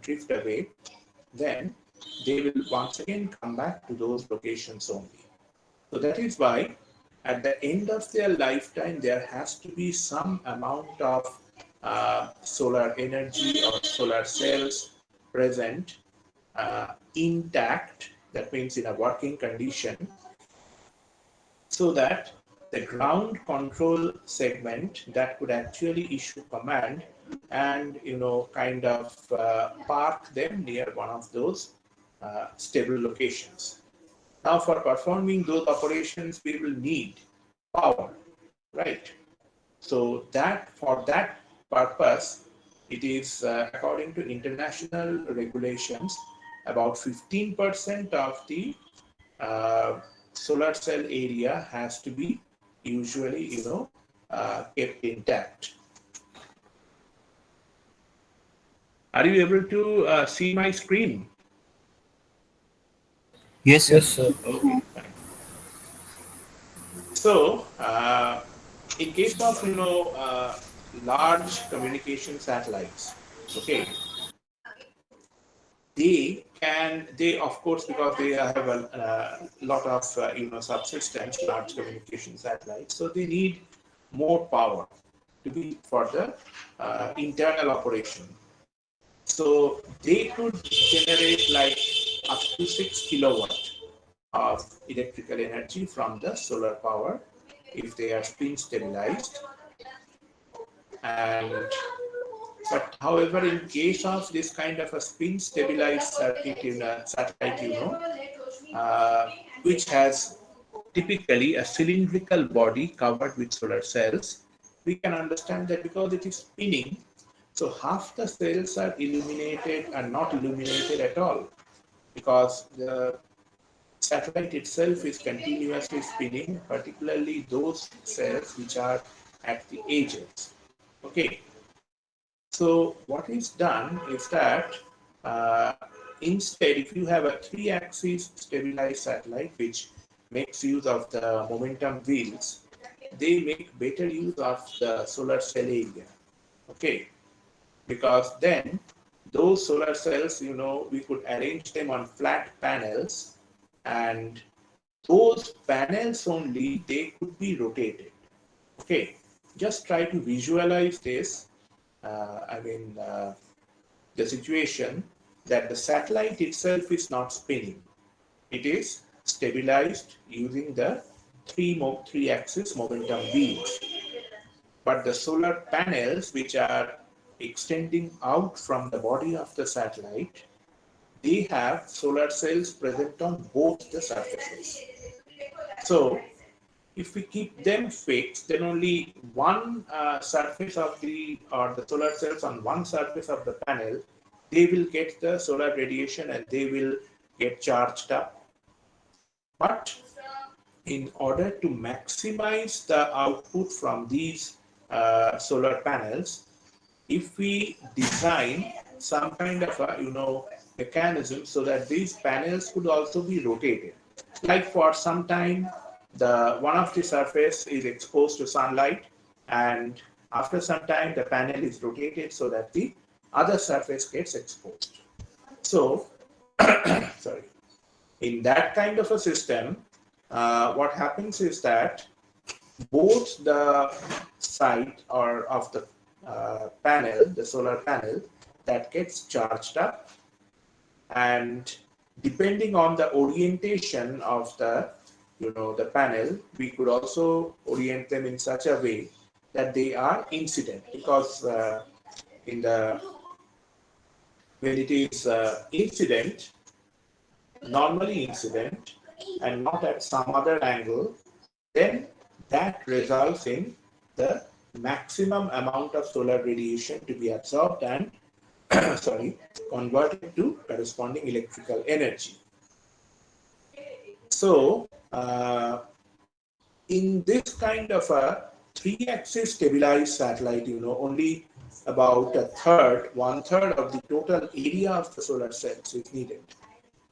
drift away, then they will once again come back to those locations only. So that is why at the end of their lifetime, there has to be some amount of solar energy or solar cells present intact, that means in a working condition, so that the ground control segment that could actually issue command and kind of park them near one of those stable locations. Now for performing those operations we will need power, right? So that for that purpose, it is according to international regulations, about 15% of the solar cell area has to be usually kept intact. Are you able to see my screen? Yes, sir. Yes, sir. Okay, fine. So in case of large communication satellites, okay, they of course, because they have a lot of subsystems, large communication satellites, so they need more power to be for the internal operation. So they could generate like up to 6 kilowatt of electrical energy from the solar power if they are spin stabilized. And but however, in case of this kind of a spin stabilized circuit in a satellite, which has typically a cylindrical body covered with solar cells, we can understand that because it is spinning, so half the cells are illuminated and not illuminated at all, because the satellite itself is continuously spinning, particularly those cells which are at the edges. Okay, so what is done is that instead, if you have a 3-axis stabilized satellite which makes use of the momentum wheels, they make better use of the solar cell area. Okay, because then those solar cells, we could arrange them on flat panels, and those panels only, they could be rotated. Okay, just try to visualize this. The situation that the satellite itself is not spinning. It is stabilized using the three-axis momentum wheels. But the solar panels, which are extending out from the body of the satellite, they have solar cells present on both the surfaces. So if we keep them fixed, then only one surface of the solar cells on one surface of the panel, they will get the solar radiation and they will get charged up. But in order to maximize the output from these solar panels, if we design some kind of a mechanism so that these panels could also be rotated. Like for some time, the one of the surface is exposed to sunlight, and after some time the panel is rotated so that the other surface gets exposed. So, sorry, in that kind of a system, what happens is that both the side or of the panel, the solar panel, that gets charged up, and depending on the orientation of the the panel, we could also orient them in such a way that they are incident, because in the when it is incident, normally incident, and not at some other angle, then that results in the maximum amount of solar radiation to be absorbed and sorry, converted to corresponding electrical energy. So, in this kind of a three-axis stabilized satellite, only about one third of the total area of the solar cells is needed.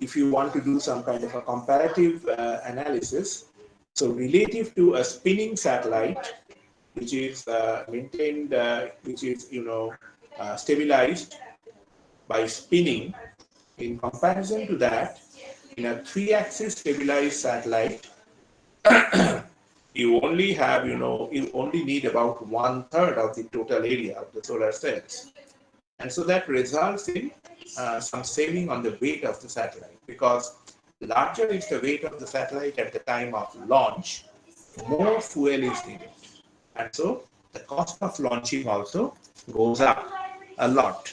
If you want to do some kind of a comparative analysis, so relative to a spinning satellite, which is maintained, which is stabilized by spinning, in comparison to that, in a three-axis stabilized satellite, you only have, you only need about one third of the total area of the solar cells. And so that results in some saving on the weight of the satellite, because larger is the weight of the satellite at the time of launch, more fuel is needed. And so the cost of launching also goes up a lot.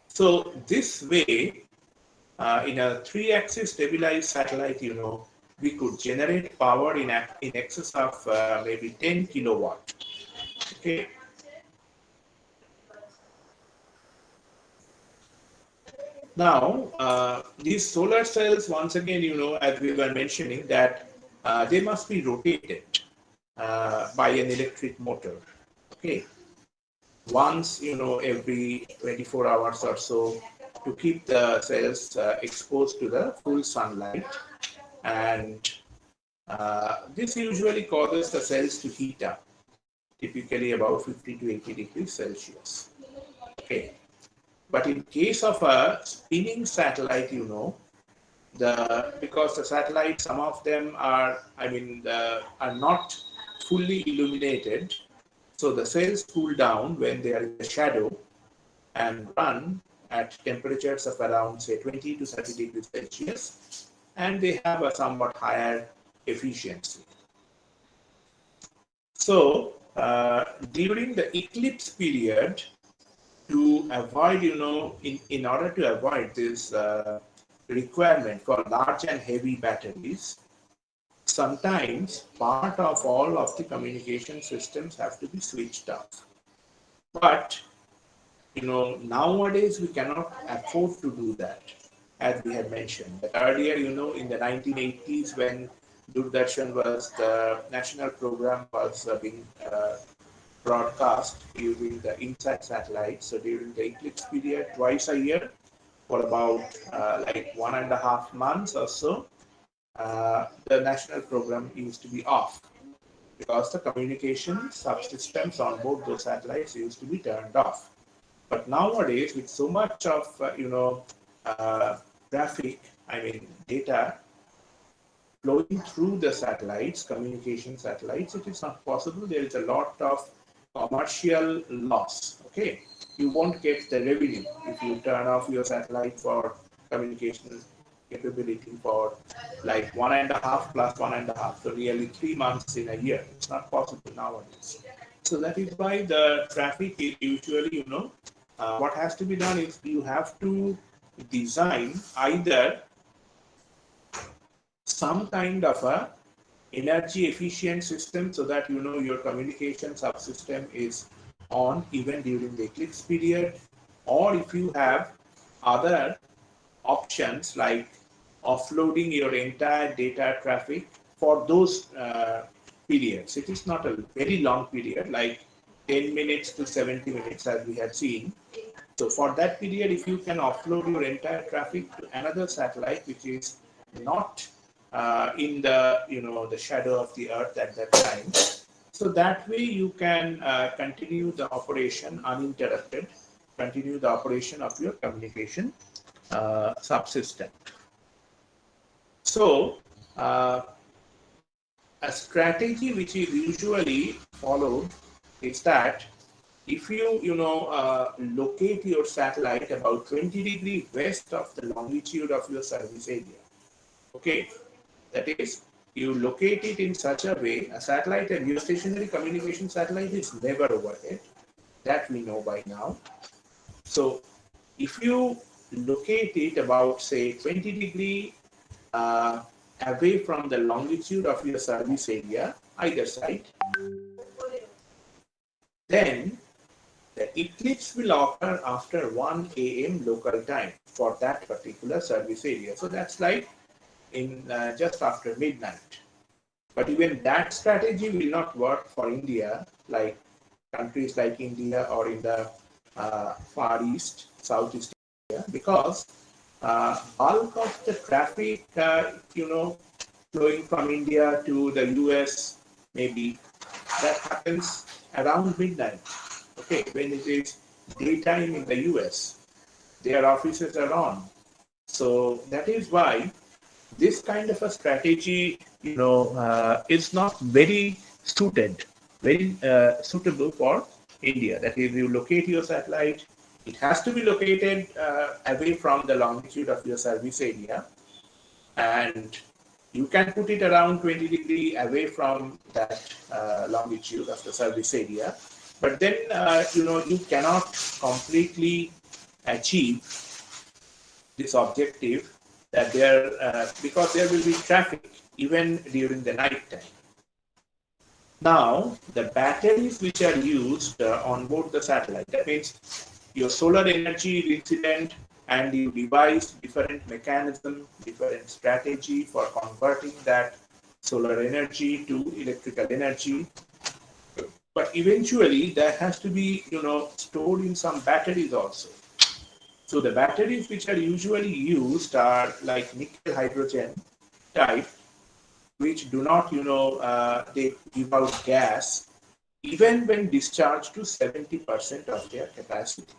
So this way, in a three-axis stabilized satellite, we could generate power in excess of maybe 10 kilowatt. Okay. Now, these solar cells, once again, as we were mentioning, that they must be rotated by an electric motor. Okay. Once, every 24 hours or so, to keep the cells exposed to the full sunlight. And this usually causes the cells to heat up, typically about 50 to 80 degrees Celsius. Okay. But in case of a spinning satellite, because the satellites, some of them are, are not fully illuminated, so the cells cool down when they are in the shadow and run at temperatures of around, say, 20 to 30 degrees Celsius, and they have a somewhat higher efficiency. So, during the eclipse period, to avoid, in order to avoid this requirement for large and heavy batteries, sometimes part of all of the communication systems have to be switched off. But, nowadays we cannot afford to do that, as we had mentioned. But earlier, in the 1980s, when Doordarshan was, the national program was being broadcast using the INSAT satellite. So during the eclipse period, twice a year, for about like 1.5 months or so, the national program used to be off, because the communication subsystems on board those satellites used to be turned off. But nowadays, with so much of traffic, data flowing through the satellites, communication satellites, it is not possible. There is a lot of commercial loss. Okay, you won't get the revenue if you turn off your satellite for communication capability for like 1.5 plus 1.5, so really 3 months in a year. It's not possible nowadays. So that is why the traffic is usually, what has to be done is you have to design either some kind of a energy efficient system, so that your communication subsystem is on even during the eclipse period, or if you have other options like offloading your entire data traffic for those periods. It is not a very long period, like 10 minutes to 70 minutes, as we had seen. So for that period, if you can offload your entire traffic to another satellite, which is not in the the shadow of the Earth at that time, so that way you can continue the operation uninterrupted, continue the operation of your communication subsystem. So a strategy which is usually followed is that if you locate your satellite about 20 degrees west of the longitude of your service area, okay, that is, you locate it in such a way, a satellite, a geostationary communication satellite is never overhead, that we know by now. So if you locate it about say 20 degree uh, away from the longitude of your service area, either side, then the eclipse will occur after 1 a.m. local time for that particular service area. So that's like in just after midnight. But even that strategy will not work for India, like countries like India or in the Far East, Southeast Asia, because bulk of the traffic, flowing from India to the US, maybe that happens around midnight. Okay, when it is daytime in the US, their offices are on. So that is why this kind of a strategy, is not very suited, very suitable for India. That is, you locate your satellite, it has to be located away from the longitude of your service area, and you can put it around 20 degree away from that longitude of the service area, but then you cannot completely achieve this objective, that there because there will be traffic even during the night time. Now the batteries which are used on board the satellite, that means your solar energy is incident, and you devise different mechanism, different strategy for converting that solar energy to electrical energy. But eventually that has to be stored in some batteries also. So the batteries which are usually used are like nickel hydrogen type, which do not they give out gas even when discharged to 70% of their capacity.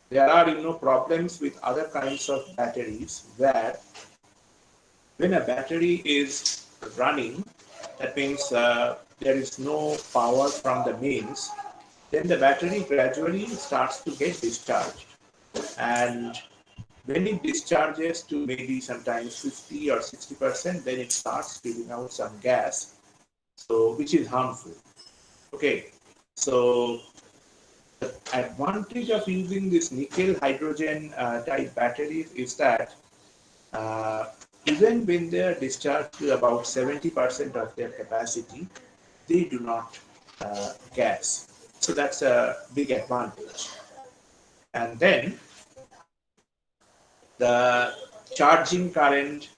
There are problems with other kinds of batteries, where when a battery is running, that means there is no power from the mains, then the battery gradually starts to get discharged, and when it discharges to maybe sometimes 50 or 60%, then it starts giving out some gas, so which is harmful. Okay, so the advantage of using this nickel hydrogen type batteries is that uh, even when they are discharged to about 70% of their capacity, they do not gas. So that's a big advantage. And then the charging current,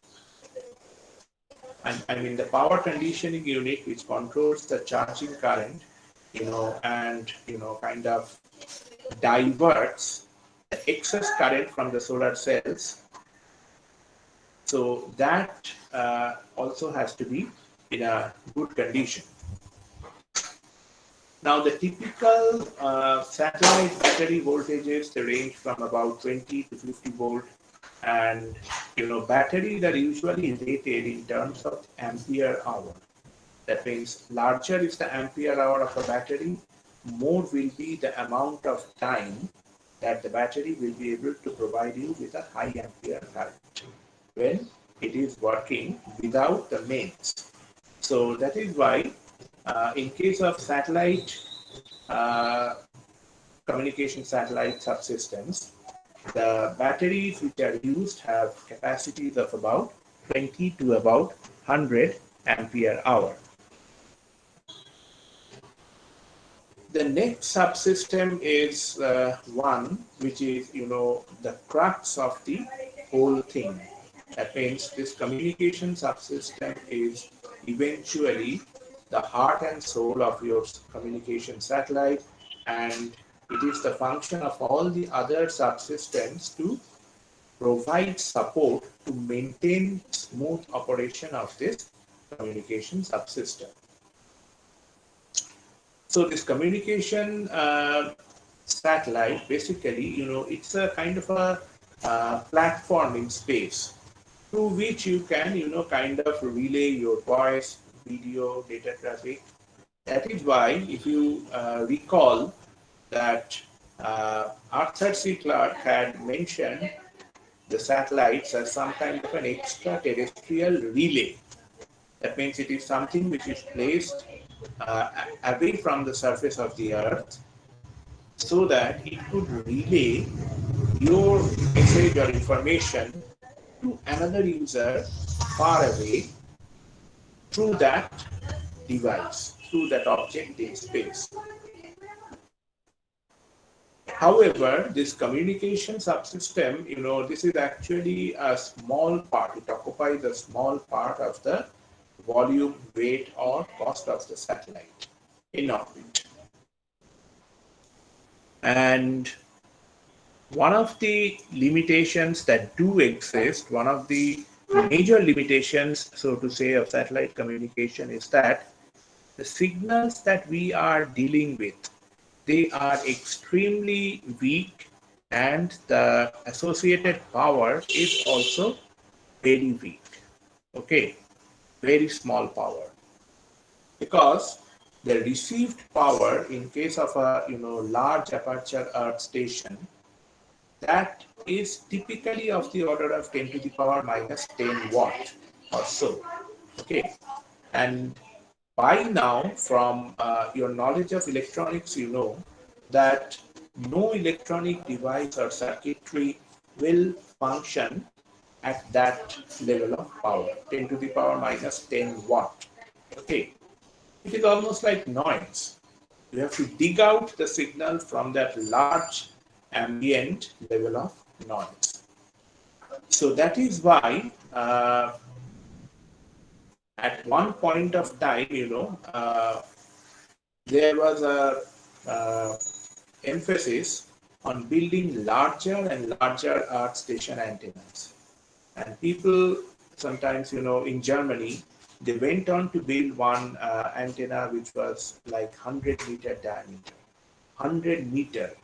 and I mean the power conditioning unit, which controls the charging current, and kind of diverts the excess current from the solar cells. So that also has to be in a good condition. Now the typical satellite battery voltages, they range from about 20 to 50 volt, and batteries are usually rated in terms of ampere hour. That means larger is the ampere hour of a battery, more will be the amount of time that the battery will be able to provide you with a high ampere current when it is working without the mains. So that is why in case of satellite uh, communication satellite subsystems, the batteries which are used have capacities of about 20 to about 100 ampere hour. The next subsystem is one which is the crux of the whole thing. That means this communication subsystem is eventually the heart and soul of your communication satellite, and it is the function of all the other subsystems to provide support to maintain smooth operation of this communication subsystem. So this communication satellite, basically, it's a kind of a platform in space through which you can, kind of relay your voice, video, data traffic. That is why, if you recall that Arthur C. Clarke had mentioned the satellites as some kind of an extraterrestrial relay. That means it is something which is placed away from the surface of the earth so that it could relay your message or information to another user far away through that device, through that object in space. However, this communication subsystem, this is actually a small part. It occupies a small part of the volume, weight, or cost of the satellite in orbit. And one of the limitations that do exist, one of the major limitations, so to say, of satellite communication is that the signals that we are dealing with, they are extremely weak, and the associated power is also very weak. Okay, very small power. Because the received power in case of a large aperture Earth station, that is typically of the order of 10 to the power minus 10 watt or so. Okay, and by now, from your knowledge of electronics, you know that no electronic device or circuitry will function at that level of power, 10 to the power minus 10 watt. Okay, it is almost like noise. You have to dig out the signal from that large ambient level of noise. So that is why at one point of time, there was a emphasis on building larger and larger Earth station antennas. And people sometimes, in Germany, they went on to build one antenna which was like 100-meter diameter. 100 meter,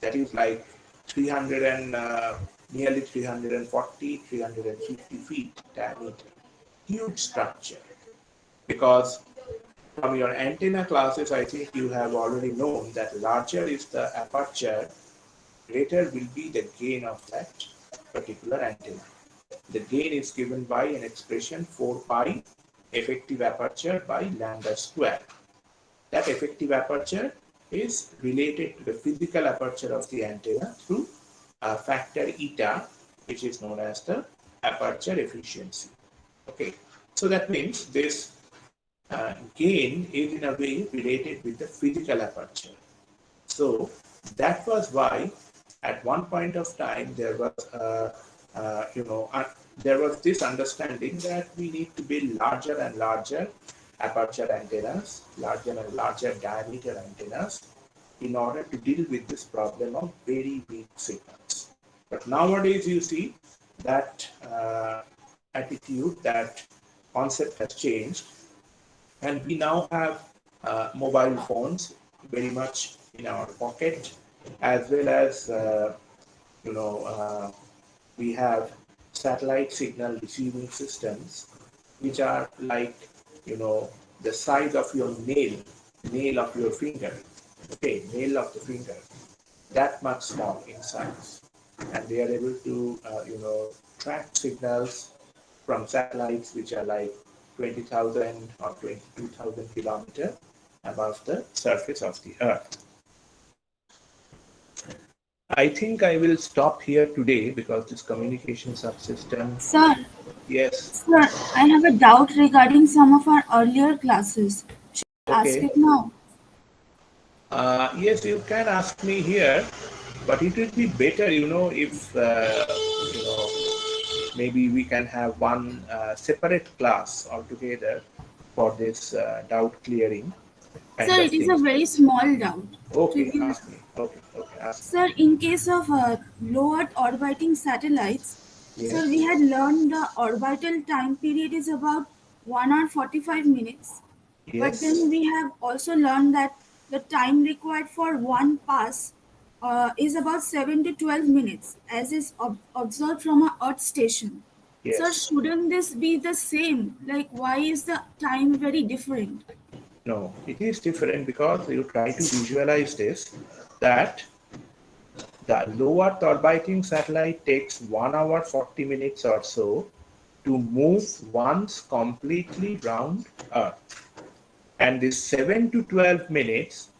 that is like 300 and nearly 340, 350 feet diameter. Huge structure. Because from your antenna classes, I think you have already known that larger is the aperture, greater will be the gain of that particular antenna. The gain is given by an expression 4 pi effective aperture by lambda square. That effective aperture is related to the physical aperture of the antenna through a factor eta, which is known as the aperture efficiency. Okay, so that means this gain is in a way related with the physical aperture. So that was why at one point of time there was there was this understanding that we need to build larger and larger aperture antennas, larger and larger diameter antennas, in order to deal with this problem of very weak signals. But nowadays you see that attitude, that concept has changed, and we now have mobile phones very much in our pocket, as well as we have satellite signal receiving systems, which are like the size of your nail of your finger. Okay, nail of the finger, that much small in size, and they are able to track signals from satellites which are like 20,000 or 22,000 kilometers above the surface of the Earth. I think I will stop here today because this communication subsystem. Sir, Yes. sir, I have a doubt regarding some of our earlier classes. Should I ask Okay. it now? Yes, you can ask me here, but it would be better, if maybe we can have one separate class altogether for this doubt clearing kind Sir, of it is a things. very small doubt. Okay, Trivial. ask me. Okay, ask me. Sir, in case of low Earth orbiting satellites, sir, we Yes, had learned the orbital time period is about 1 hour 45 minutes. But then yes, we have also learned that the time required for one pass is about 7 to 12 minutes, as is observed from a Earth station. Sir, yes. shouldn't this be the same? Like, why is the time very different? No, it is different because you try to visualize this that the low Earth orbiting satellite takes 1 hour 40 minutes or so to move once completely round Earth. And this 7 to 12 minutes,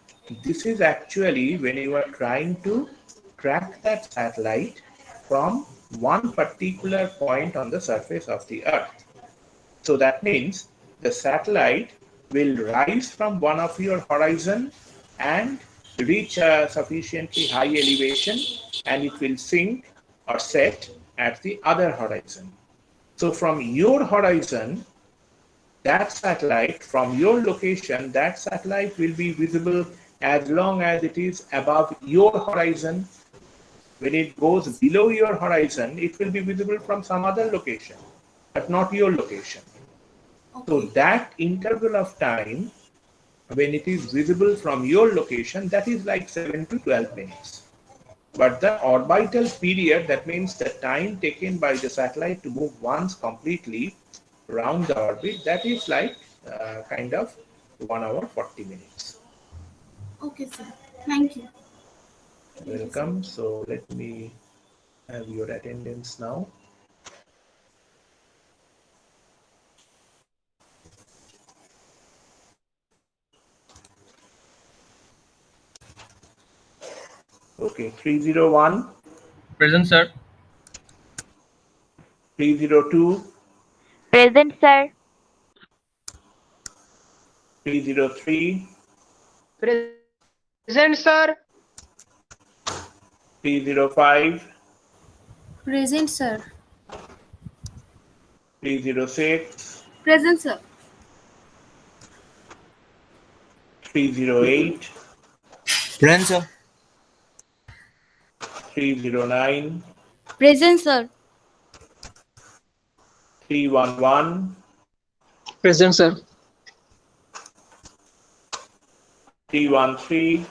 this is actually when you are trying to track that satellite from one particular point on the surface of the Earth. So that means the satellite will rise from one of your horizon and reach a sufficiently high elevation, and it will sink or set at the other horizon. So from your horizon, that satellite, from your location, that satellite will be visible as long as it is above your horizon. When it goes below your horizon, it will be visible from some other location, but not your location. So Okay. that interval of time when it is visible from your location, that is like 7 to 12 minutes. But the orbital period, that means the time taken by the satellite to move once completely around the orbit, that is like kind of 1 hour 40 minutes. Okay, sir. Thank you. Thank you, sir. Welcome. So let me have your attendance now. Okay, 301, Present, sir. 302, Present, sir. 303, Present, sir. 305, Present, sir. 306, Present, sir. 308, Present, sir. 309, Present, sir. 311, Present, sir. 313,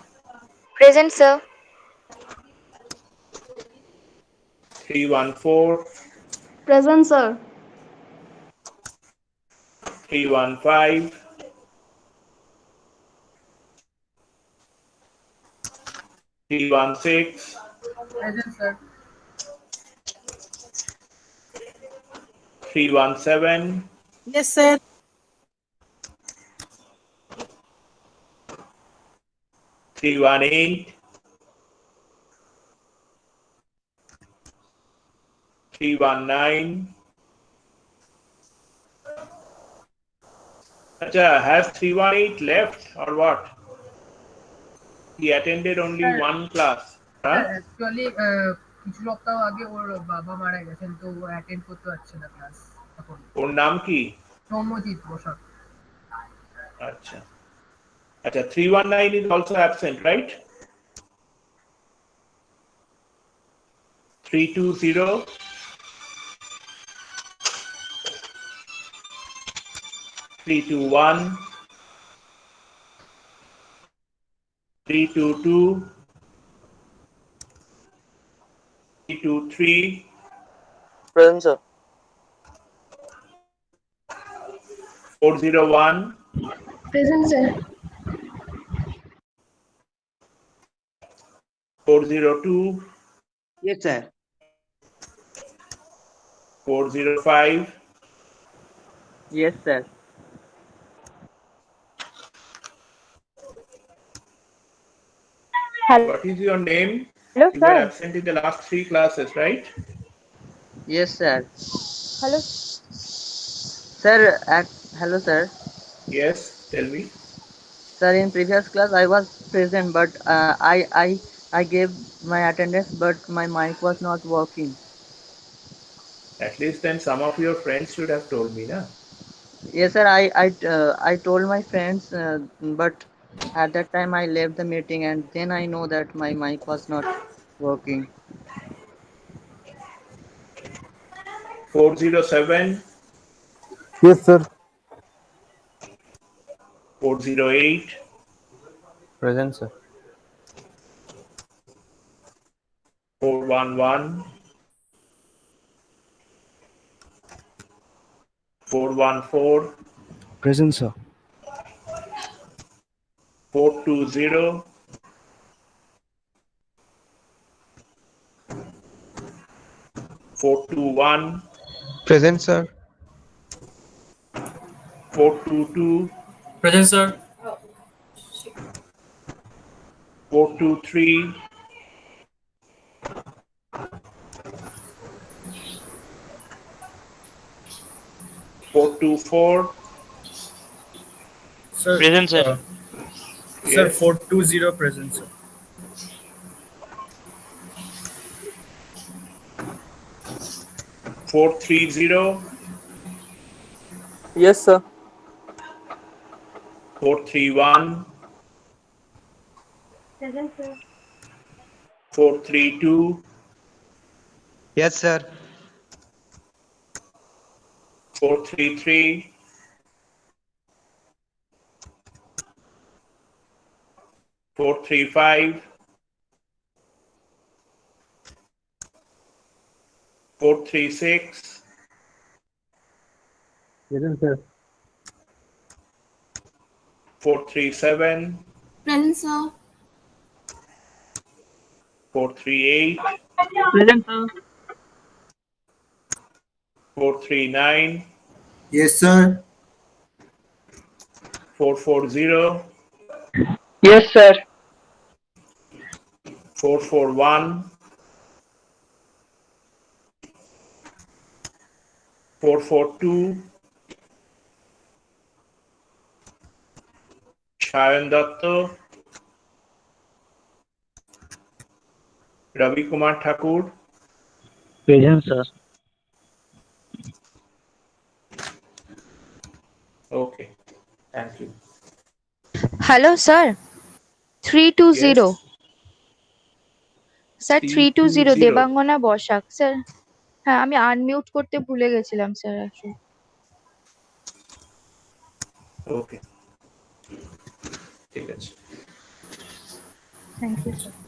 Present, sir. 314, Present, sir. 315, 316, Present, sir. 317, Yes, sir. 318, 319. Acha, has 318 left or what? He attended only Sir, one class. Sir Huh? Actually কিছু সপ্তাহ আগে ওর বাবা মারা গেছেন, তো ও attend করতে পারছে না ক্লাস এখন। ওর নাম কি? Soumyajit Basak. Acha. Acha, 319 is also absent, right? 320, 321, 322, 323, Present, sir. 401, Present, sir. 402, Yes, sir. 405, Yes, sir. what is your name? Hello, You were sir. absent in the last three classes, right? Yes, sir. Hello. Sir, hello, sir. Yes, tell me. Sir, in previous class I was present, but I gave my attendance, but my mic was not working. At least then some of your friends should have told me, na? Yes, sir. I told my friends, but at that time I left the meeting, and then I know that my mic was not working. 407, Yes, sir. 408, Present, sir. 411, 414, Present, sir. 420, 421, Present, sir. 422, Present, sir. 423, 424, Sir, Present, sir. sir, yes, 420 present, sir. 430, Yes, sir. 431, Present, sir. 432, Yes, sir. 433, 435, 436, Present, sir. 437, Present, sir. 438, Present, sir. 439, Yes, sir. 440, Yes, sir. 441, 442, Shayan Datta, Ravi Kumar Thakur. Present, sir. Okay, thank you. Hello, sir. 320. Yes, sir 320 320. Debangana Basak sir. হ্যাঁ, আমি unmute করতে ভুলে গেছিলাম sir আসলে। Okay, ঠিক আছে। Thank you sir.